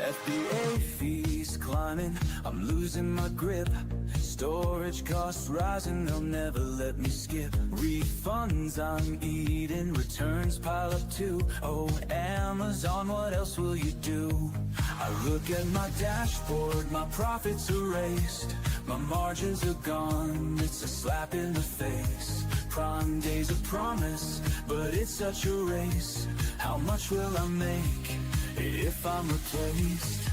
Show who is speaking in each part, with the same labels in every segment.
Speaker 1: FBA fees climbing, I'm losing my grip. Storage costs rising, they'll never let me skip. Refunds I'm eating, returns pile up too. Oh, Amazon, what else will you do? I look at my dashboard, my profits erased. My margins are gone, it's a slap in the face. Prime Day's a promise, but it's such a race. How much will I make if I'm replaced?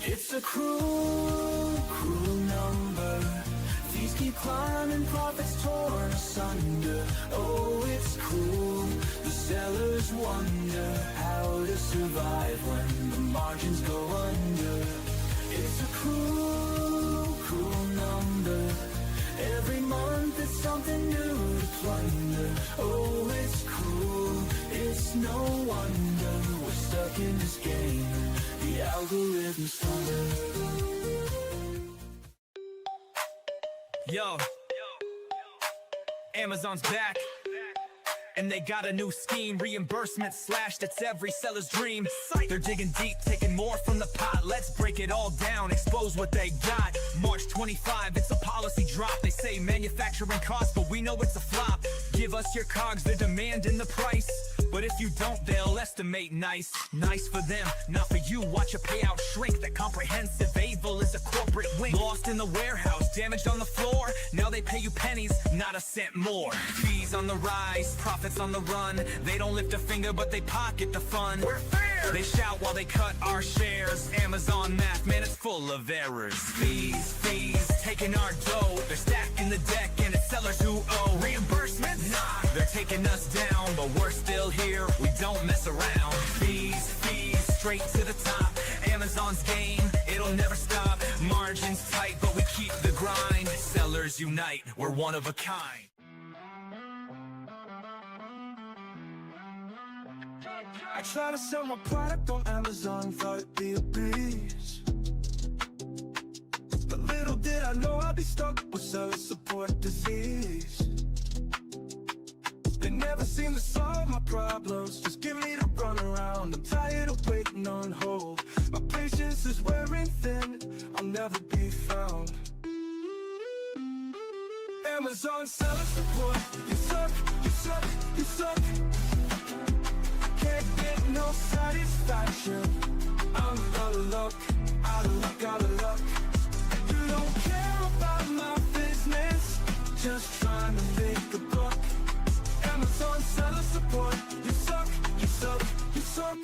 Speaker 1: It's a cruel, cruel number. Fees keep climbing, profits torn asunder. Oh, it's cruel. The sellers wonder how to survive when the margins go under. It's a cruel, cruel number. Every month it's something new to plunder. Oh, it's cruel. It's no wonder we're stuck in this game. The algorithm's thunder.
Speaker 2: Yo, Amazon's back, and they got a new scheme. Reimbursement slashed, it's every seller's dream. They're digging deep, taking more from the pot. Let's break it all down, expose what they got. March 25, it's a policy drop. They say manufacturing costs, but we know it's a flop. Give us your cogs, they're demanding the price. But if you don't, they'll estimate nice. Nice for them, not for you. Watch a payout shrink. That comprehensive evil is a corporate wing. Lost in the warehouse, damaged on the floor. Now they pay you pennies, not a cent more. Fees on the rise, profits on the run. They don't lift a finger, but they pocket the fun. We're fair! They shout while they cut our shares. Amazon math, man, it's full of errors. Fees, taking our dough. They're stacking the deck, and it's sellers who owe. Reimbursement? Nah, they're taking us down, but we're still here, we don't mess around. Fees, straight to the top. Amazon's game, it'll never stop. Margins tight, but we keep the grind. Sellers unite, we're one of a kind.
Speaker 1: I try to sell my product on Amazon, thought it'd be a breeze. But little did I know I'd be stuck with seller support disease. They never seem to solve my problems, just give me the runaround. I'm tired of waiting on hold. My patience is wearing thin, I'll never be found. Amazon seller support, you suck, you suck, you suck. Can't get no satisfaction. I'm out of luck, out of luck, out of luck. You don't care about my business, just trying to make a buck. Amazon seller support, you suck, you suck, you suck.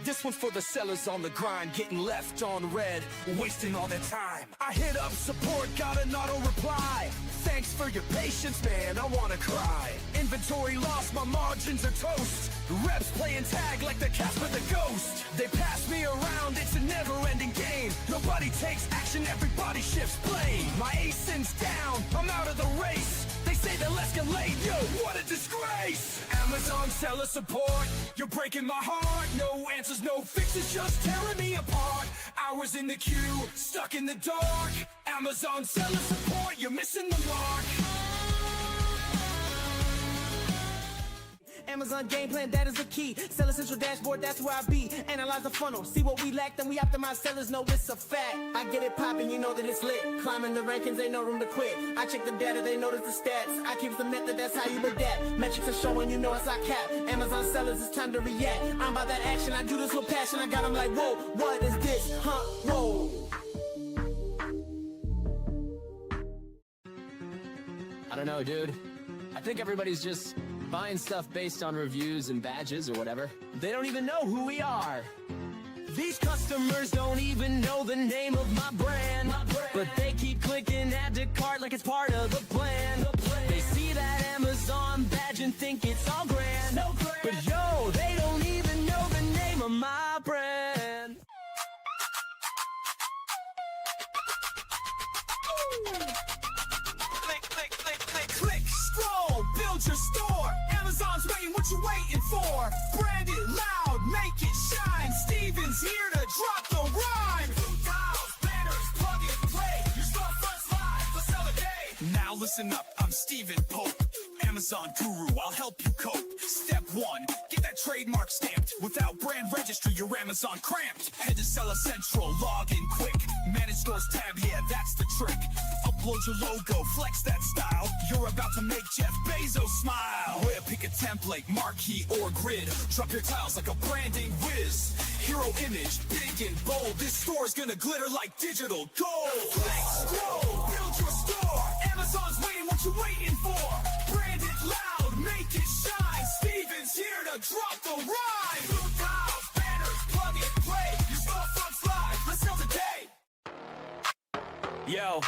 Speaker 2: This one's for the sellers on the grind, getting left on red, wasting all their time. I hit up support, got an auto reply. Thanks for your patience, man, I wanna cry. Inventory lost, my margins are toast. Reps playing tag like the Casper the Ghost. They pass me around, it's a never-ending game. Nobody takes action, everybody shifts blame. My ASIN's down, I'm out of the race. They say they'll escalate, yo, what a disgrace. Amazon seller support, you're breaking my heart. No answers, no fixes, just tearing me apart. Hours in the queue, stuck in the dark. Amazon seller support, you're missing the mark.
Speaker 3: Amazon game plan, that is the key. Seller Central dashboard, that's where I be. Analyze the funnel, see what we lack, then we optimize. Sellers know it's a fact. I get it poppin', you know that it's lit. Climbing the rankings, ain't no room to quit. I check the data, they notice the stats. I keep the method, that's how you adapt. Metrics are showing, you know it's our cap. Amazon sellers, it's time to react. I'm about that action, I do this with passion. I got them like, whoa, what is this? Huh, whoa.
Speaker 4: I don't know, dude. I think everybody's just buying stuff based on reviews and badges or whatever. They don't even know who we are. These customers don't even know the name of my brand. But they keep clicking add to cart like it's part of the plan. They see that Amazon badge and think it's all grand. But yo, they don't even know the name of my brand.
Speaker 2: Build your store. Amazon's waiting, what you waiting for? Brand it loud, make it shine. Steven's here to drop the rhyme. Blue tiles, banners, plug and play. Your storefront's live, let's sell a day. Now listen up, I'm Steven Pope, Amazon guru, I'll help you cope. Step 1, get that that trademark stamped. Without brand registry, your Amazon cramped. Head to Seller Central, log in quick. Manage stores tab, yeah, that's the trick. Upload your logo, flex that style. You're about to make Jeff Bezos smile. Where pick a template, marquee or grid. Drop your tiles like a branding whiz. Hero image, big and bold. This store's gonna glitter like digital gold. Flex, grow, build your store. Amazon's waiting, what you waiting for? Brand it loud, make it shine. Steven's here to drop the rhyme. Blue tiles, banners, plug and play. Your storefront's live, let's sell today. Yo.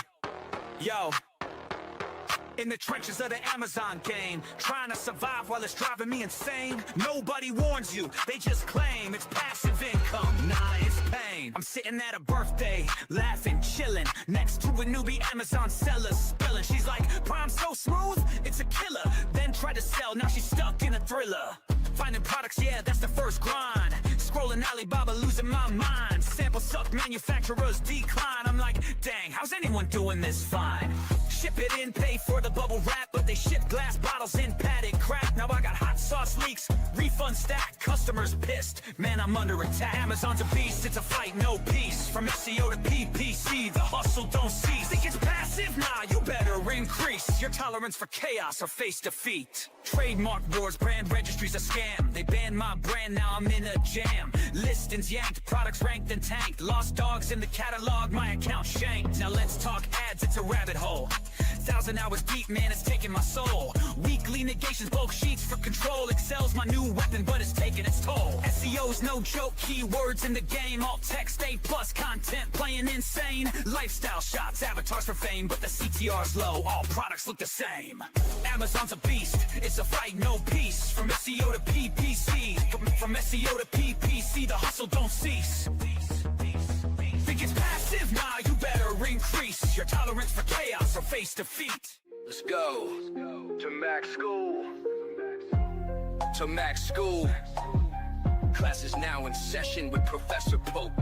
Speaker 2: In the trenches of the Amazon game, trying to survive while it's driving me insane. Nobody warns you, they just claim it's passive income. Nah, it's pain. I'm sitting at a birthday, laughing, chilling, next to a newbie Amazon seller spilling. She's like, Prime so smooth, it's a killer. Then tried to sell, now she's stuck in a thriller. Finding products, yeah, that's the first grind. Scrolling Alibaba, losing my mind. Sample suck, manufacturers decline. I'm like, dang, how's anyone doing this fine? Ship it in, pay for the bubble wrap, but they ship glass bottles in padded crap. Now I got hot sauce leaks, refund stack, customers pissed. Man, I'm under attack. Amazon's a beast, it's a fight, no peace. From SEO to PPC, the hustle don't cease. Think it's passive? Nah, you better increase your tolerance for chaos or face defeat. Trademark wars, brand registries a scam. They banned my brand, now I'm in a jam. Listings yanked, products ranked and tanked. Lost dogs in the catalog, my account shanked. Now let's talk ads, it's a rabbit hole. 1,000 hours deep, man, it's taking my soul. Weekly negations, bulk sheets for control. Excel's my new weapon, but it's taking its toll. SEO's no joke, keywords in the game. All text, A+ content, playing insane. Lifestyle shots, avatars for fame, but the CTR's low, all products look the same. Amazon's a beast, it's a fight, no peace. From SEO to PPC, from SEO to PPC, the hustle don't cease. Think it's passive? Nah, you better increase your tolerance for chaos or face defeat.
Speaker 5: Let's go to Max School. To Max School. Class is now in session with Professor Pope.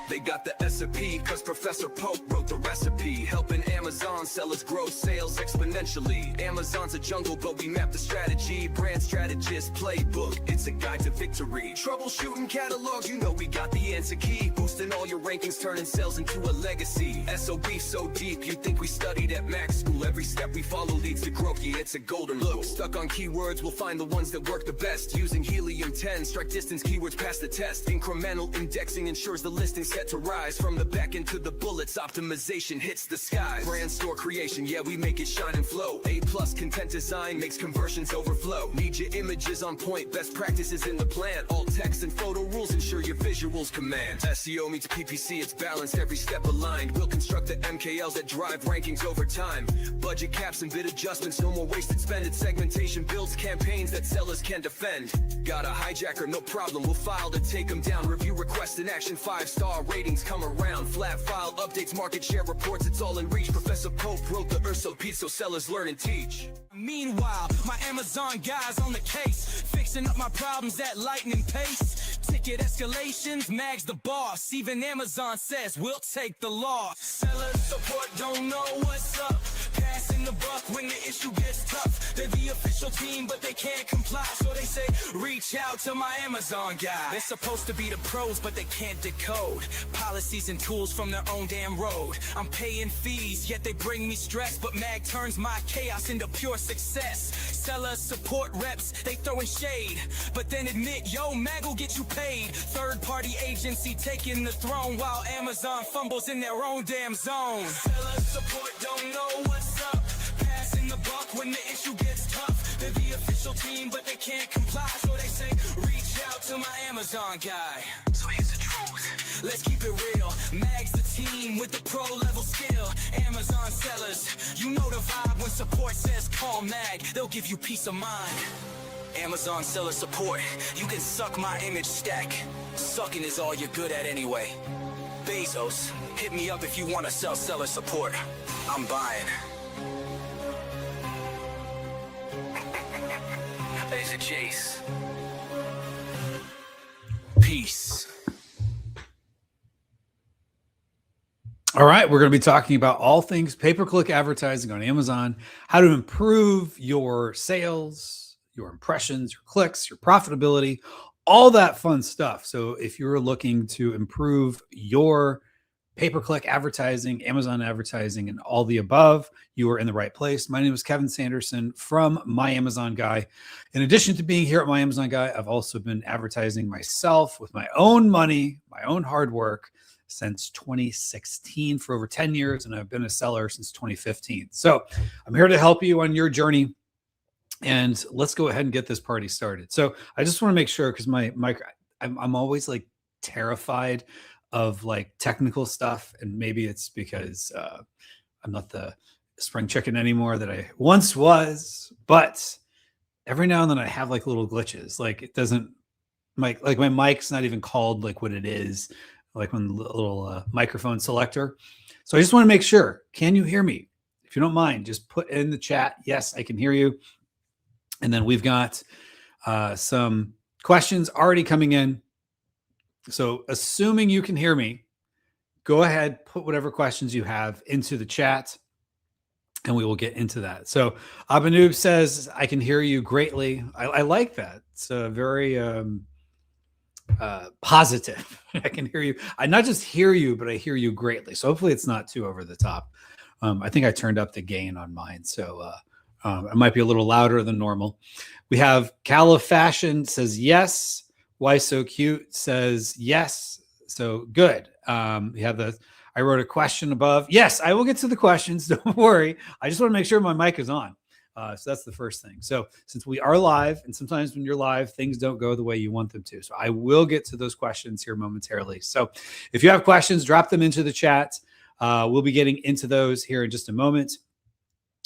Speaker 5: They got the SOP, cause Professor Pope wrote the recipe. Helping Amazon sellers grow sales exponentially. Amazon's a jungle, but we map the strategy. Brand strategist playbook, it's a guide to victory. Troubleshooting catalogs, you know we got the answer key. Boosting all your rankings, turning sales into a legacy. SOB so deep, you'd think we studied at Max School. Every step we follow leads to growth, yeah, it's a golden rule. Stuck on keywords, we'll find the ones that work the best. Using Helium-10, strike distance keywords pass the test. Incremental indexing ensures the listing set to rise. From the back end to the bullets, optimization hits the skies. Brand store creation, yeah, we make it shine and flow. A+ content design makes conversions overflow. Need your images on point, best practices in the plan. All text and photo rules ensure your visuals command. SEO meets PPC, it's balanced, every step aligned. We'll construct the MKLs that drive rankings over time. Budget caps and bid adjustments, no more wasted spending. Segmentation builds campaigns that sellers can defend. Got a hijacker, no problem, we'll file to take them down. Review requests in action, 5-star ratings come around. Flat file updates, market share reports, it's all in reach. Professor Pope wrote the SOP so sellers learn and teach.
Speaker 2: Meanwhile, my Amazon guys on the case, fixing up my problems at lightning pace. Ticket escalations, Mag's the boss. Even Amazon says we'll take the loss. Seller support don't know what's up. Passing the buck when the issue gets tough. They're the official team, but they can't comply. So they say, reach out to my Amazon guy. They're supposed to be the pros, but they can't decode policies and tools from their own damn road. I'm paying fees, yet they bring me stress. But Mag turns my chaos into pure success. Seller support reps, they throwing shade, but then admit, yo, Mag will get you paid. Third-party agency taking the throne while Amazon fumbles in their own damn zone. Seller support don't know what's up. Passing the buck when the issue gets tough. They're the official team, but they can't comply. So they say, reach out to my Amazon guy. So here's the truth, let's keep it real. Mag's the team with the pro-level skill. Amazon sellers, you know the vibe when support says call Mag. They'll give you peace of mind. Amazon seller support, you can suck my image stack. Sucking is all you're good at anyway. Bezos, hit me up if you want to sell seller support. I'm buying. There's a chase. Peace.
Speaker 6: All right, we're going to be talking about all things pay-per-click advertising on Amazon, how to improve your sales, your impressions, your clicks, your profitability, all that fun stuff. So if you're looking to improve your pay-per-click advertising, Amazon advertising, and all the above, you are in the right place. My name is Kevin Sanderson from My Amazon Guy. In addition to being here at My Amazon Guy, I've also been advertising myself with my own money, my own hard work, since 2016 for over 10 years, and I've been a seller since 2015. So I'm here to help you on your journey, and let's go ahead and get this party started. So I just want to make sure, because I'm always like terrified of like technical stuff, and maybe it's because I'm not the spring chicken anymore that I once was, but every now and then I have like little glitches. Like it doesn't, my mic's not even called like what it is, like when the little microphone selector. So I just want to make sure, can you hear me? If you don't mind, just put in the chat, yes, I can hear you. And then we've got some questions already coming in. So assuming you can hear me, go ahead, put whatever questions you have into the chat, and we will get into that. So Abanoob says, I can hear you greatly. I like that. It's a very positive. I can hear you. I not just hear you, but I hear you greatly. So hopefully it's not too over the top. I think I turned up the gain on mine, so it might be a little louder than normal. We have Cala Fashion says yes. Why So Cute says yes. So good. We have I wrote a question above. Yes, I will get to the questions. Don't worry. I just want to make sure my mic is on. So that's the first thing. So since we are live, and sometimes when you're live, things don't go the way you want them to. So I will get to those questions here momentarily. So if you have questions, drop them into the chat. We'll be getting into those here in just a moment.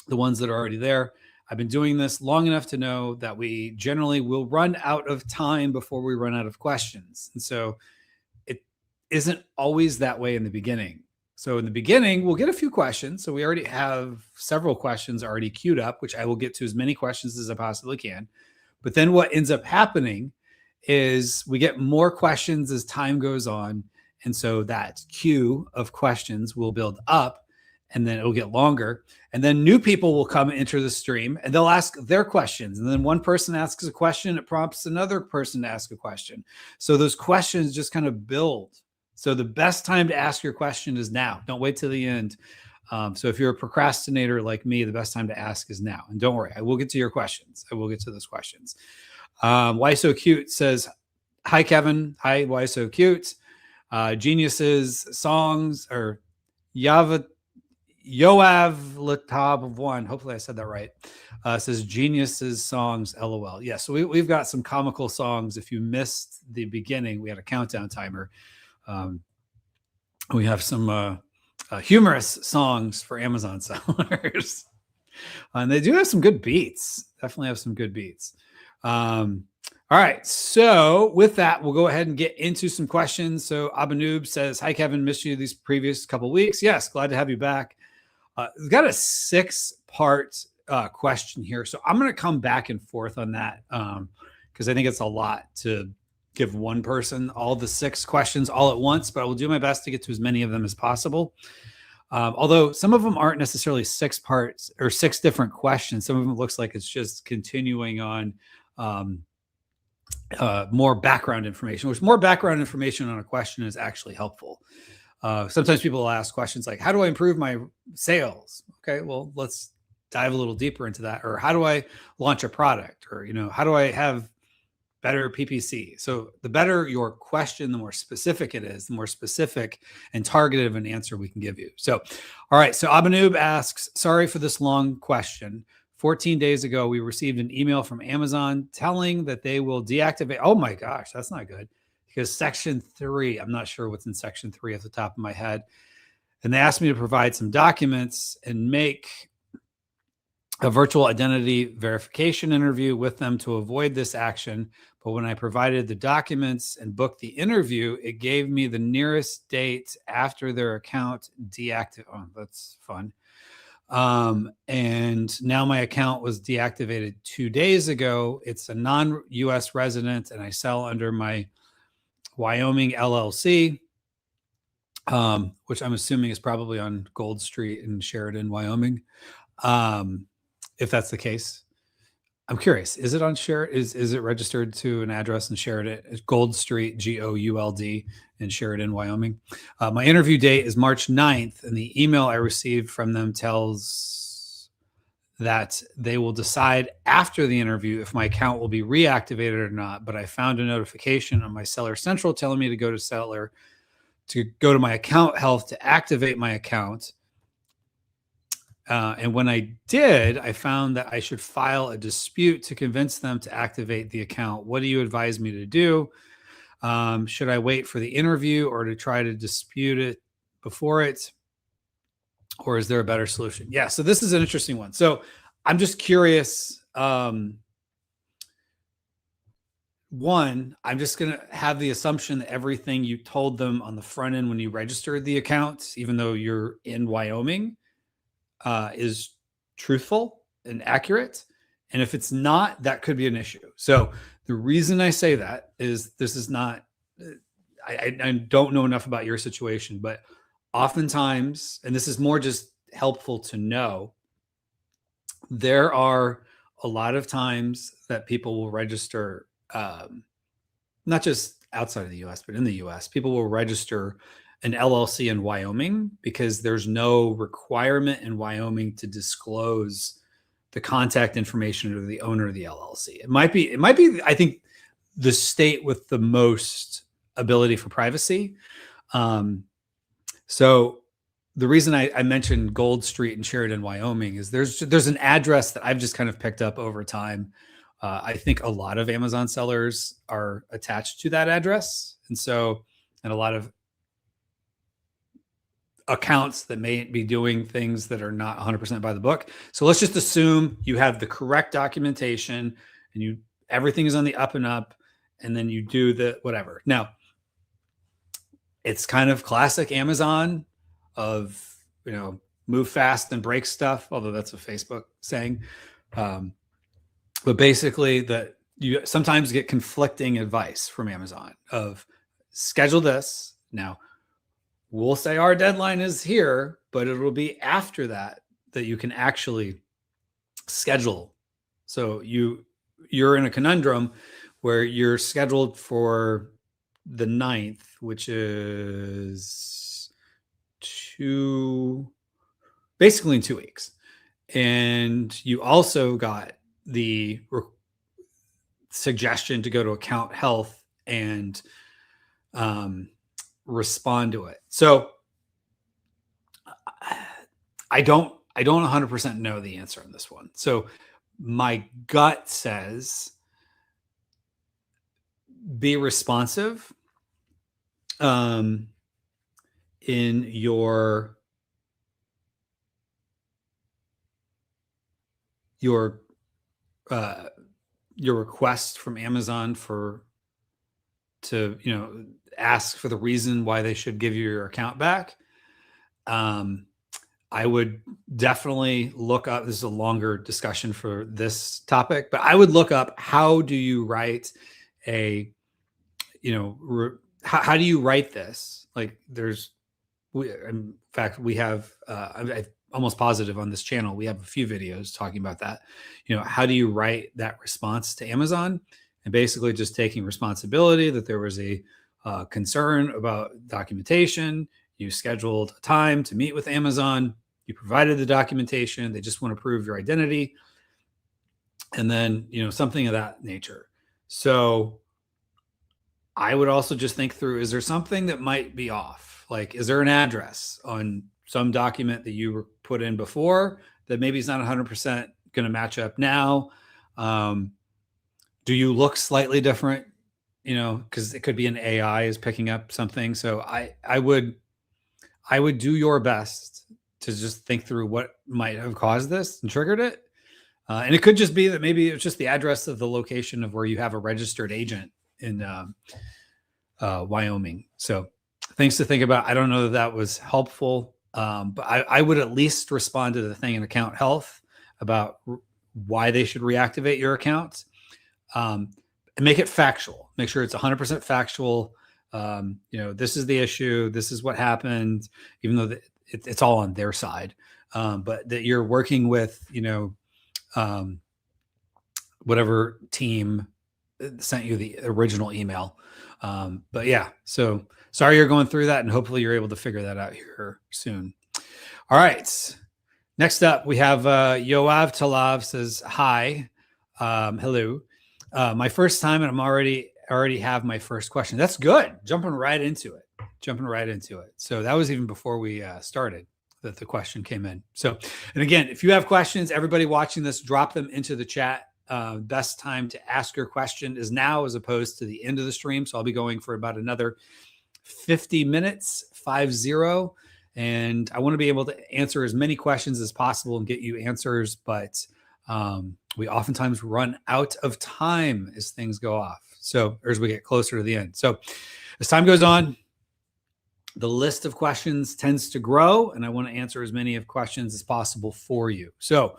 Speaker 6: The ones that are already there. I've been doing this long enough to know that we generally will run out of time before we run out of questions. And so it isn't always that way in the beginning. So in the beginning, we'll get a few questions. So we already have several questions already queued up, which I will get to as many questions as I possibly can. But then what ends up happening is we get more questions as time goes on. And so that queue of questions will build up, and then it'll get longer. And then new people will come enter the stream, and they'll ask their questions. And then one person asks a question, it prompts another person to ask a question. So those questions just kind of build. So the best time to ask your question is now. Don't wait till the end. So if you're a procrastinator like me, the best time to ask is now. And don't worry, I will get to your questions. I will get to those questions. Why So Cute says, hi, Kevin. Hi, Why So Cute. Geniuses songs, or Yoav Latab of one. Hopefully I said that right. Says Geniuses songs, LOL. Yeah, so we've got some comical songs. If you missed the beginning, we had a countdown timer. We have some humorous songs for Amazon sellers. And they do have some good beats. Definitely have some good beats. All right. So with that, we'll go ahead and get into some questions. So Abanoob says, hi, Kevin. Missed you these previous couple of weeks. Yes. Glad to have you back. We've got a 6-part question here. So I'm going to come back and forth on that because I think it's a lot to give one person all the 6 questions all at once, but I will do my best to get to as many of them as possible. Although some of them aren't necessarily 6 parts or 6 different questions. Some of them looks like it's just continuing on more background information, which more background information on a question is actually helpful. Sometimes people will ask questions like, how do I improve my sales? Okay, well, let's dive a little deeper into that. Or how do I launch a product? Or, how do I have better PPC? So the better your question, the more specific it is, the more specific and targeted of an answer we can give you. So, all right. So Abanoob asks, sorry for this long question. 14 days ago, we received an email from Amazon telling that they will deactivate. Oh my gosh, that's not good. Because section 3, I'm not sure what's in section 3 off the top of my head. And they asked me to provide some documents and make a virtual identity verification interview with them to avoid this action. But when I provided the documents and booked the interview, it gave me the nearest date after their account deactivated. Oh, that's fun. And now my account was deactivated 2 days ago. It's a non-US resident and I sell under my Wyoming LLC. which I'm assuming is probably on Gold Street in Sheridan, Wyoming. If that's the case, I'm curious. Is it on is it registered to an address in Sheridan? It's Gold Street, Gould, in Sheridan, Wyoming. My interview date is March 9th, and the email I received from them tells that they will decide after the interview if my account will be reactivated or not. But I found a notification on my Seller Central telling me to go to my account health to activate my account. And when I did, I found that I should file a dispute to convince them to activate the account. What do you advise me to do? Should I wait for the interview or to try to dispute it before it? Or is there a better solution? Yeah, so this is an interesting one. So I'm just curious. One, I'm just going to have the assumption that everything you told them on the front end when you registered the account, even though you're in Wyoming, is truthful and accurate. And if it's not, that could be an issue. So the reason I say that is this is not, I don't know enough about your situation, but oftentimes, and this is more just helpful to know, there are a lot of times that people will register, not just outside of the US, but in the US, people will register an LLC in Wyoming because there's no requirement in Wyoming to disclose the contact information of the owner of the LLC. It might be, I think, the state with the most ability for privacy. So the reason I mentioned Gold Street in Sheridan, Wyoming is there's an address that I've just kind of picked up over time. I think a lot of Amazon sellers are attached to that address. And a lot of accounts that may be doing things that are not 100% by the book. So let's just assume you have the correct documentation and everything is on the up and up, and then you do the whatever. Now, it's kind of classic Amazon of, move fast and break stuff, although that's a Facebook saying. But basically that you sometimes get conflicting advice from Amazon of schedule this. Now, we'll say our deadline is here, but it'll be after that you can actually schedule. So you're in a conundrum where you're scheduled for the 9th, which is basically in 2 weeks. And you also got the suggestion to go to account health and respond to it. So I don't 100% know the answer on this one. So my gut says be responsive in your request from Amazon to ask for the reason why they should give you your account back. I would definitely look up, this is a longer discussion for this topic, but I would look up, how do you write how do you write this? Like in fact, we have, I'm almost positive on this channel, we have a few videos talking about that. How do you write that response to Amazon? And basically just taking responsibility that there was a concern about documentation. You scheduled a time to meet with Amazon. You provided the documentation. They just want to prove your identity. And then, something of that nature. So I would also just think through, is there something that might be off? Like, is there an address on some document that you were put in before that maybe is not 100% going to match up now? Do you look slightly different? Because it could be an AI is picking up something. So I would do your best to just think through what might have caused this and triggered it. And it could just be that maybe it's just the address of the location of where you have a registered agent in Wyoming. So things to think about. I don't know that was helpful, but I would at least respond to the thing in account health about why they should reactivate your account. And make it factual. Make sure it's 100% factual. This is the issue. This is what happened, even though it's all on their side. But that you're working with, whatever team sent you the original email. But yeah, so sorry you're going through that, and hopefully you're able to figure that out here soon. All right. Next up, we have Yoav Talav says, hi. Hello. My first time, and I'm already have my first question. That's good. Jumping right into it. So that was even before we started that the question came in. So, and again, if you have questions, everybody watching this, drop them into the chat. Best time to ask your question is now as opposed to the end of the stream. So I'll be going for about another 50 minutes, 50. And I want to be able to answer as many questions as possible and get you answers. But we oftentimes run out of time as things go off. So as we get closer to the end. So as time goes on, the list of questions tends to grow, and I want to answer as many of questions as possible for you. So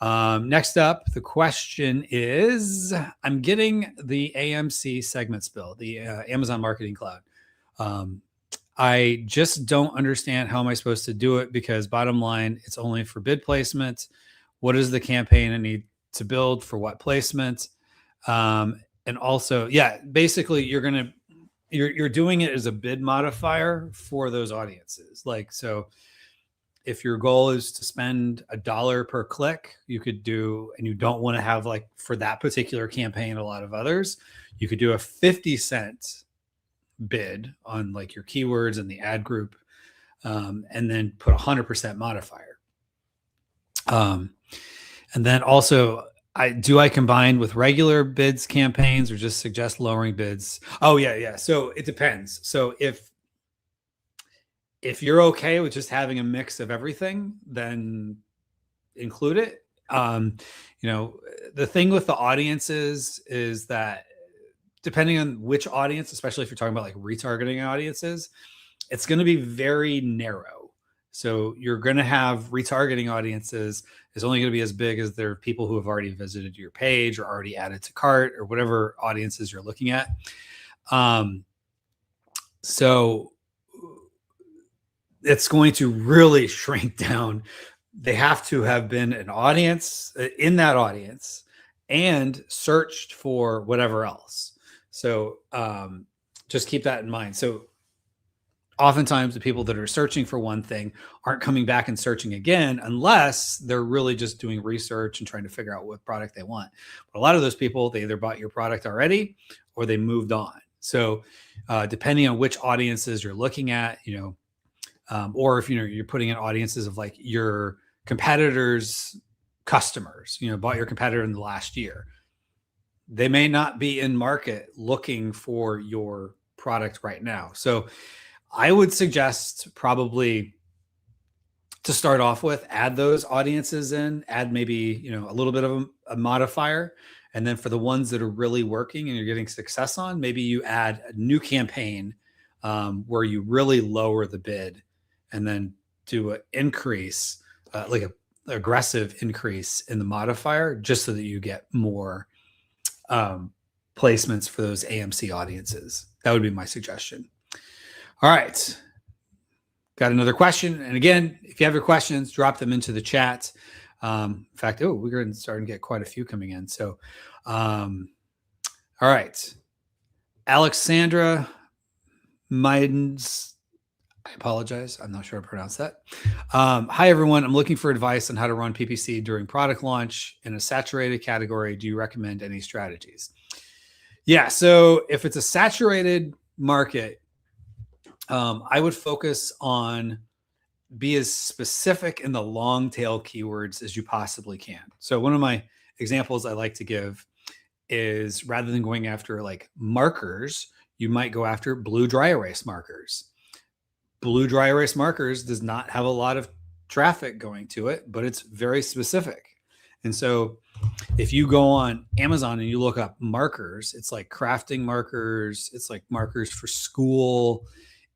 Speaker 6: next up, the question is, I'm getting the AMC segments bill, the Amazon Marketing Cloud. I just don't understand how am I supposed to do it, because bottom line, it's only for bid placement. What is the campaign I need to build for what placement? And also, yeah, basically you're doing it as a bid modifier for those audiences. Like, so if your goal is to spend $1 per click, you could do, and you don't want to have, like, for that particular campaign, a lot of others, you could do a 50-cent bid on like your keywords and the ad group, and then put 100% modifier. And then also, I combine with regular bids campaigns, or just suggest lowering bids? Oh yeah. So it depends. So if you're okay with just having a mix of everything, then include it. The thing with the audiences is that depending on which audience, especially if you're talking about like retargeting audiences, it's going to be very narrow. So you're going to have retargeting audiences is only going to be as big as there are people who have already visited your page or already added to cart or whatever audiences you're looking at. So it's going to really shrink down. They have to have been an audience in that audience and searched for whatever else. So just keep that in mind. So oftentimes the people that are searching for one thing aren't coming back and searching again unless they're really just doing research and trying to figure out what product they want. But a lot of those people, they either bought your product already or they moved on. So depending on which audiences you're looking at, or if you're putting in audiences of like your competitors' customers, bought your competitor in the last year, they may not be in market looking for your product right now. So I would suggest probably to start off with, add those audiences in, add maybe, a little bit of a modifier. And then for the ones that are really working and you're getting success on, maybe you add a new campaign where you really lower the bid and then do an increase, like an aggressive increase in the modifier, just so that you get more placements for those AMC audiences. That would be my suggestion. All right. Got another question. And again, if you have your questions, drop them into the chat. In fact, we're going to start to get quite a few coming in. So, all right. Alexandra Maidens, I apologize. I'm not sure how to pronounce that. Hi, everyone. I'm looking for advice on how to run PPC during product launch in a saturated category. Do you recommend any strategies? Yeah. So if it's a saturated market, I would focus on be as specific in the long tail keywords as you possibly can. So one of my examples I like to give is, rather than going after like markers, you might go after blue dry erase markers. Blue dry erase markers does not have a lot of traffic going to it, but it's very specific. And so if you go on Amazon and you look up markers, it's like crafting markers, it's like markers for school.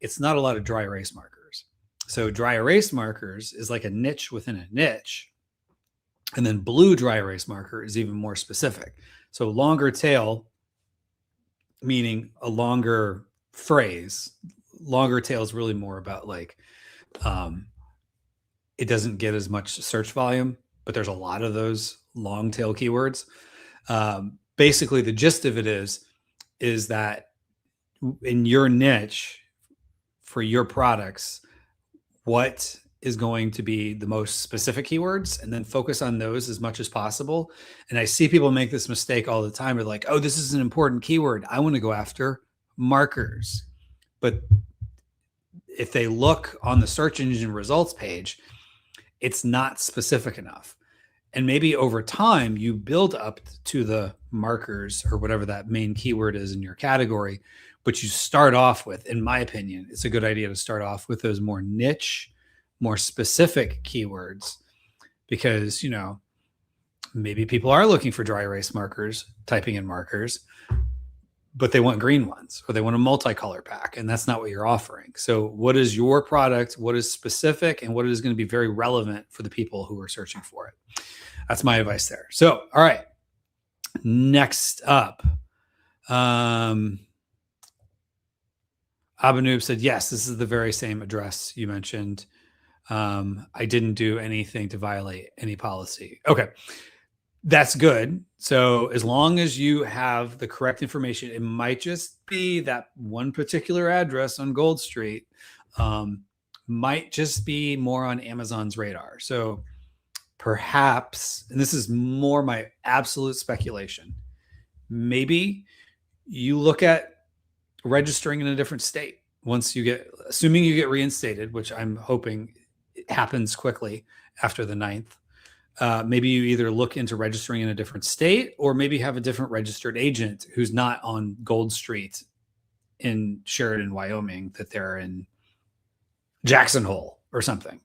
Speaker 6: It's not a lot of dry erase markers. So dry erase markers is like a niche within a niche. And then blue dry erase marker is even more specific. So longer tail, meaning a longer phrase. Longer tail is really more about like, it doesn't get as much search volume, but there's a lot of those long tail keywords. Basically, the gist of it is that in your niche for your products, what is going to be the most specific keywords, and then focus on those as much as possible. And I see people make this mistake all the time. They're like, oh, this is an important keyword, I want to go after markers. But if they look on the search engine results page, it's not specific enough. And maybe over time you build up to the markers or whatever that main keyword is in your category, but you start off with, in my opinion, it's a good idea to start off with those more niche, more specific keywords, because, you know, maybe people are looking for dry erase markers, typing in markers, but they want green ones, or they want a multicolor pack, and that's not what you're offering. So what is your product? What is specific, and what is going to be very relevant for the people who are searching for it? That's my advice there. So, all right. Next up, Abanoob said, yes, this is the very same address you mentioned. I didn't do anything to violate any policy. Okay. That's good. So as long as you have the correct information, it might just be that one particular address on Gold Street, might just be more on Amazon's radar. So perhaps, and this is more my absolute speculation, maybe you look at registering in a different state once you get, assuming you get reinstated, which I'm hoping it happens quickly after the 9th. Maybe you either look into registering in a different state, or maybe have a different registered agent who's not on Gold Street in Sheridan, Wyoming, that they're in Jackson Hole or something,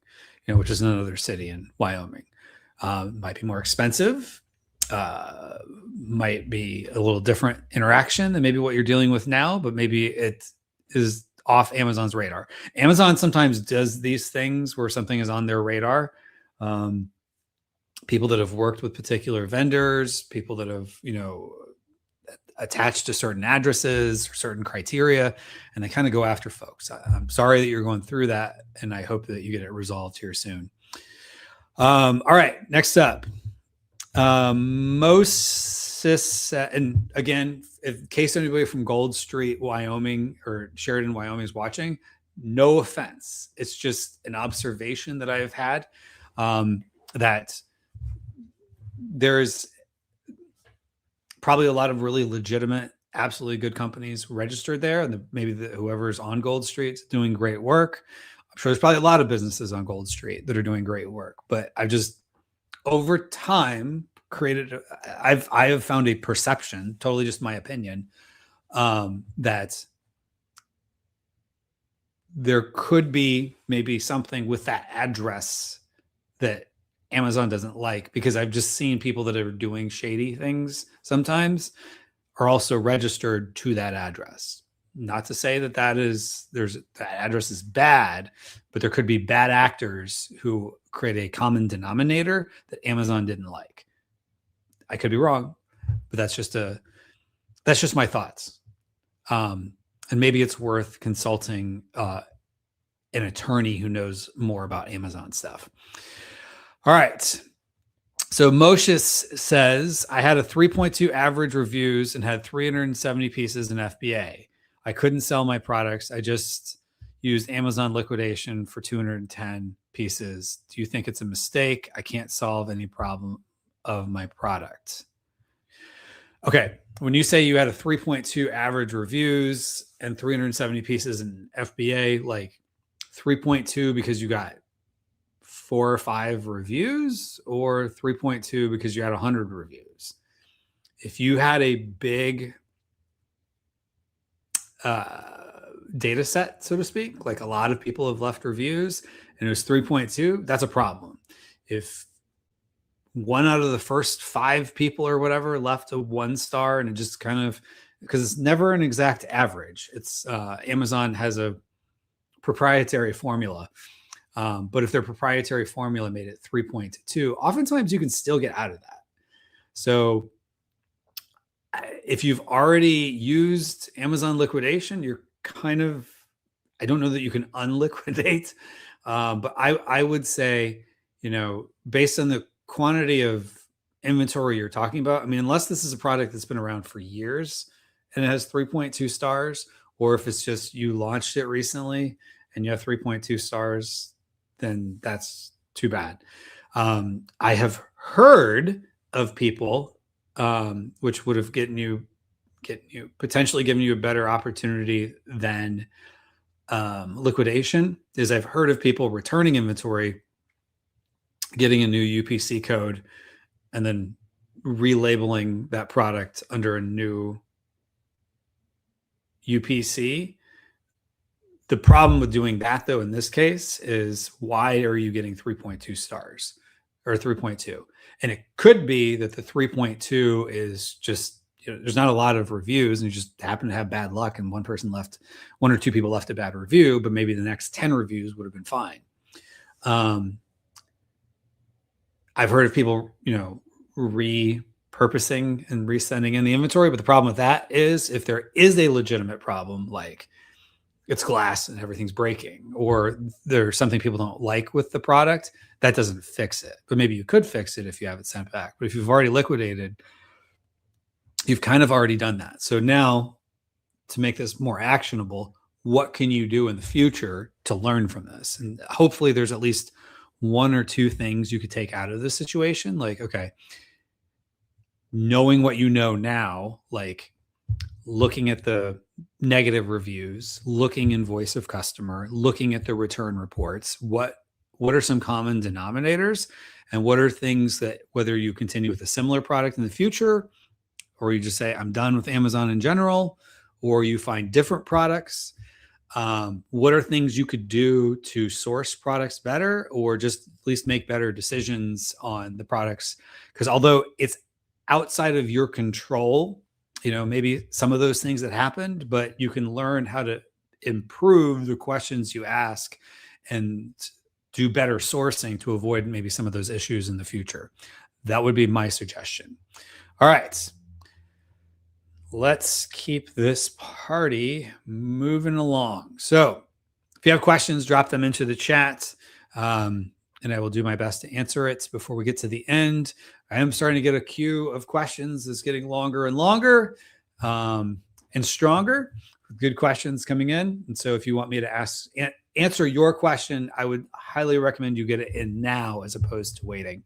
Speaker 6: you know, which is another city in Wyoming. Might be more expensive, might be a little different interaction than maybe what you're dealing with now, but maybe it is off Amazon's radar. Amazon sometimes does these things where something is on their radar. People that have worked with particular vendors, people that have, you know, attached to certain addresses or certain criteria, and they kind of go after folks. I'm sorry that you're going through that, and I hope that you get it resolved here soon. All right, next up, Moses, and again, in case anybody from Gold Street, Wyoming, or Sheridan, Wyoming is watching, no offense. It's just an observation that I have had, that there's probably a lot of really legitimate, absolutely good companies registered there, and maybe whoever's on Gold Street is doing great work. I'm sure there's probably a lot of businesses on Gold Street that are doing great work, but I've just over time I have found a perception, totally just my opinion, that there could be maybe something with that address that Amazon doesn't like, because I've just seen people that are doing shady things sometimes are also registered to that address. Not to say that that address is bad, but there could be bad actors who create a common denominator that Amazon didn't like. I could be wrong, but that's just my thoughts. And maybe it's worth consulting an attorney who knows more about Amazon stuff. All right. So Moshe says, I had a 3.2 average reviews and had 370 pieces in FBA. I couldn't sell my products. I just used Amazon liquidation for 210 pieces. Do you think it's a mistake? I can't solve any problem of my product. Okay. When you say you had a 3.2 average reviews and 370 pieces in FBA, like 3.2 because you got 4 or 5 reviews, or 3.2 because you had 100 reviews? If you had a big data set, so to speak, like a lot of people have left reviews and it was 3.2, that's a problem. If 1 out of the first 5 people or whatever left a 1 star, and it just kind of, because it's never an exact average. It's Amazon has a proprietary formula. But if their proprietary formula made it 3.2, oftentimes you can still get out of that. So if you've already used Amazon liquidation, you're kind of, I don't know that you can unliquidate, but I would say, based on the quantity of inventory you're talking about, I mean, unless this is a product that's been around for years and it has 3.2 stars, or if it's just you launched it recently and you have 3.2 stars, then that's too bad. I have heard of people, which would have potentially given you a better opportunity than liquidation, is I've heard of people returning inventory, getting a new UPC code, and then relabeling that product under a new UPC. The problem with doing that, though, in this case, is why are you getting 3.2 stars or 3.2? And it could be that the 3.2 is just, there's not a lot of reviews and you just happen to have bad luck and one or two people left a bad review, but maybe the next 10 reviews would have been fine. I've heard of people, repurposing and resending in the inventory, but the problem with that is if there is a legitimate problem, like it's glass and everything's breaking, or there's something people don't like with the product, that doesn't fix it. But maybe you could fix it if you have it sent back. But if you've already liquidated, you've kind of already done that. So now, to make this more actionable, what can you do in the future to learn from this? And hopefully there's at least one or two things you could take out of this situation. Like, okay, knowing what you know now, like looking at the negative reviews, looking in voice of customer, looking at the return reports, what are some common denominators, and what are things that, whether you continue with a similar product in the future, or you just say, I'm done with Amazon in general, or you find different products. What are things you could do to source products better, or just at least make better decisions on the products? Because although it's outside of your control, maybe some of those things that happened, but you can learn how to improve the questions you ask and do better sourcing to avoid maybe some of those issues in the future. That would be my suggestion. All right. Let's keep this party moving along. So if you have questions, drop them into the chat, and I will do my best to answer it before we get to the end. I am starting to get a queue of questions that's getting longer and longer, and stronger. Good questions coming in. And so if you want me to answer your question, I would highly recommend you get it in now as opposed to waiting.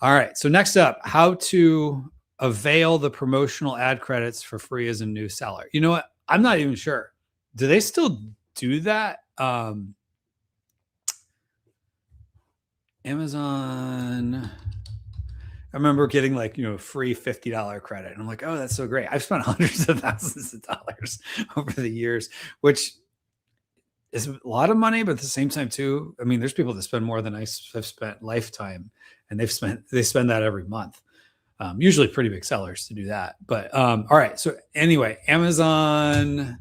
Speaker 6: All right. So next up, how to avail the promotional ad credits for free as a new seller. You know what? I'm not even sure. Do they still do that? Amazon, I remember getting free $50 credit. And I'm like, oh, that's so great. I've spent hundreds of thousands of dollars over the years, which is a lot of money, but at the same time too, I mean, there's people that spend more than I have spent lifetime, and they spend that every month. Usually pretty big sellers to do that. But all right. So anyway, Amazon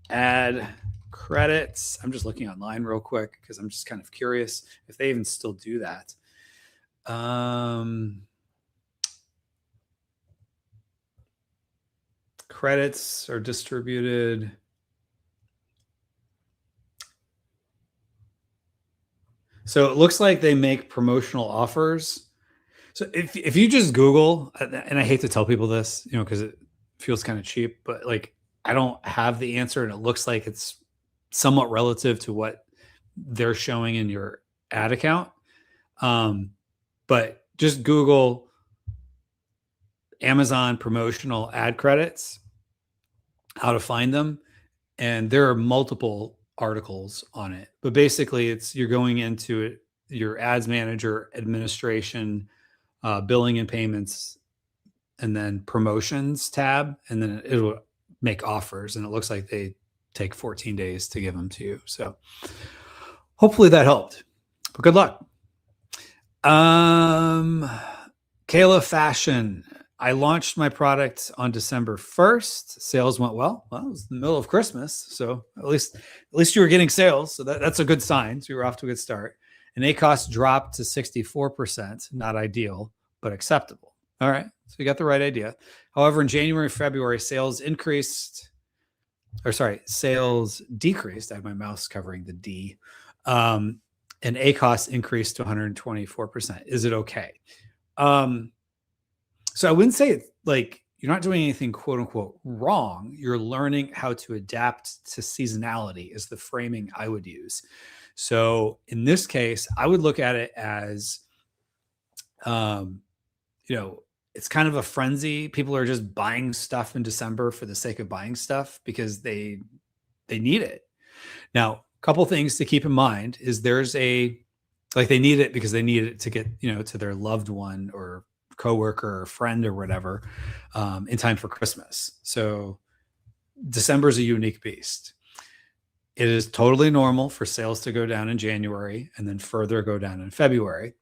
Speaker 6: ad credits. I'm just looking online real quick because I'm just kind of curious if they even still do that. Credits are distributed. So it looks like they make promotional offers. So if you just Google, and I hate to tell people this, because it feels kind of cheap, but I don't have the answer, and it looks like it's somewhat relative to what they're showing in your ad account. But just Google Amazon promotional ad credits, how to find them, and there are multiple articles on it. But basically, you're going into it, your ads manager, administration, billing and payments, and then promotions tab, and then it will make offers, and it looks like they take 14 days to give them to you. So hopefully that helped, but good luck. Kayla Fashion. I launched my product on December 1st. Sales went well. Well, it was the middle of Christmas, so at least you were getting sales. So that's a good sign. So you were off to a good start. And ACOS dropped to 64%. Not ideal, but acceptable. All right. So you got the right idea. However, in January and February, sales increased sales decreased. I have my mouse covering the D. And ACOS increased to 124%. Is it okay? So I wouldn't say it's like you're not doing anything quote unquote wrong. You're learning how to adapt to seasonality is the framing I would use. So in this case, I would look at it as, it's kind of a frenzy. People are just buying stuff in December for the sake of buying stuff because they need it. Now, a couple things to keep in mind is they need it because they need it to get, to their loved one or coworker or friend or whatever, in time for Christmas. So December is a unique beast. It is totally normal for sales to go down in January and then further go down in February.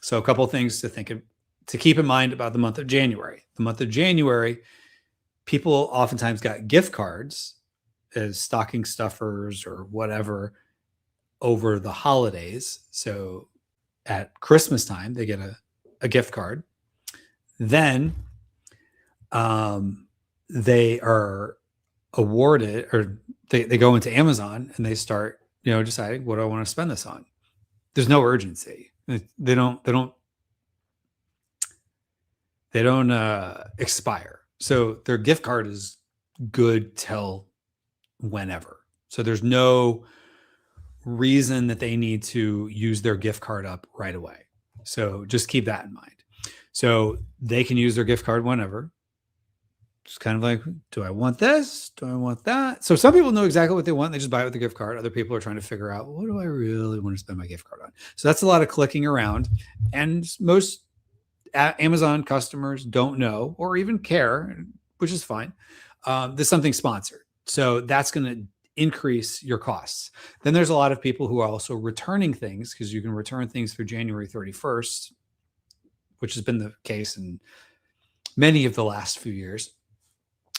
Speaker 6: So a couple things to keep in mind about the month of January. The month of January, people oftentimes got gift cards as stocking stuffers or whatever over the holidays. So at Christmas time, they get a gift card. Then they are awarded, or they go into Amazon and they start, deciding, what do I want to spend this on? There's no urgency. They don't expire. So their gift card is good till whenever. So there's no reason that they need to use their gift card up right away. So just keep that in mind. So they can use their gift card whenever. It's kind of like, do I want this? Do I want that? So some people know exactly what they want. They just buy it with the gift card. Other people are trying to figure out, what do I really want to spend my gift card on? So that's a lot of clicking around. And most Amazon customers don't know or even care, which is fine. There's something sponsored. So that's going to increase your costs. Then there's a lot of people who are also returning things, because you can return things through January 31st, which has been the case in many of the last few years.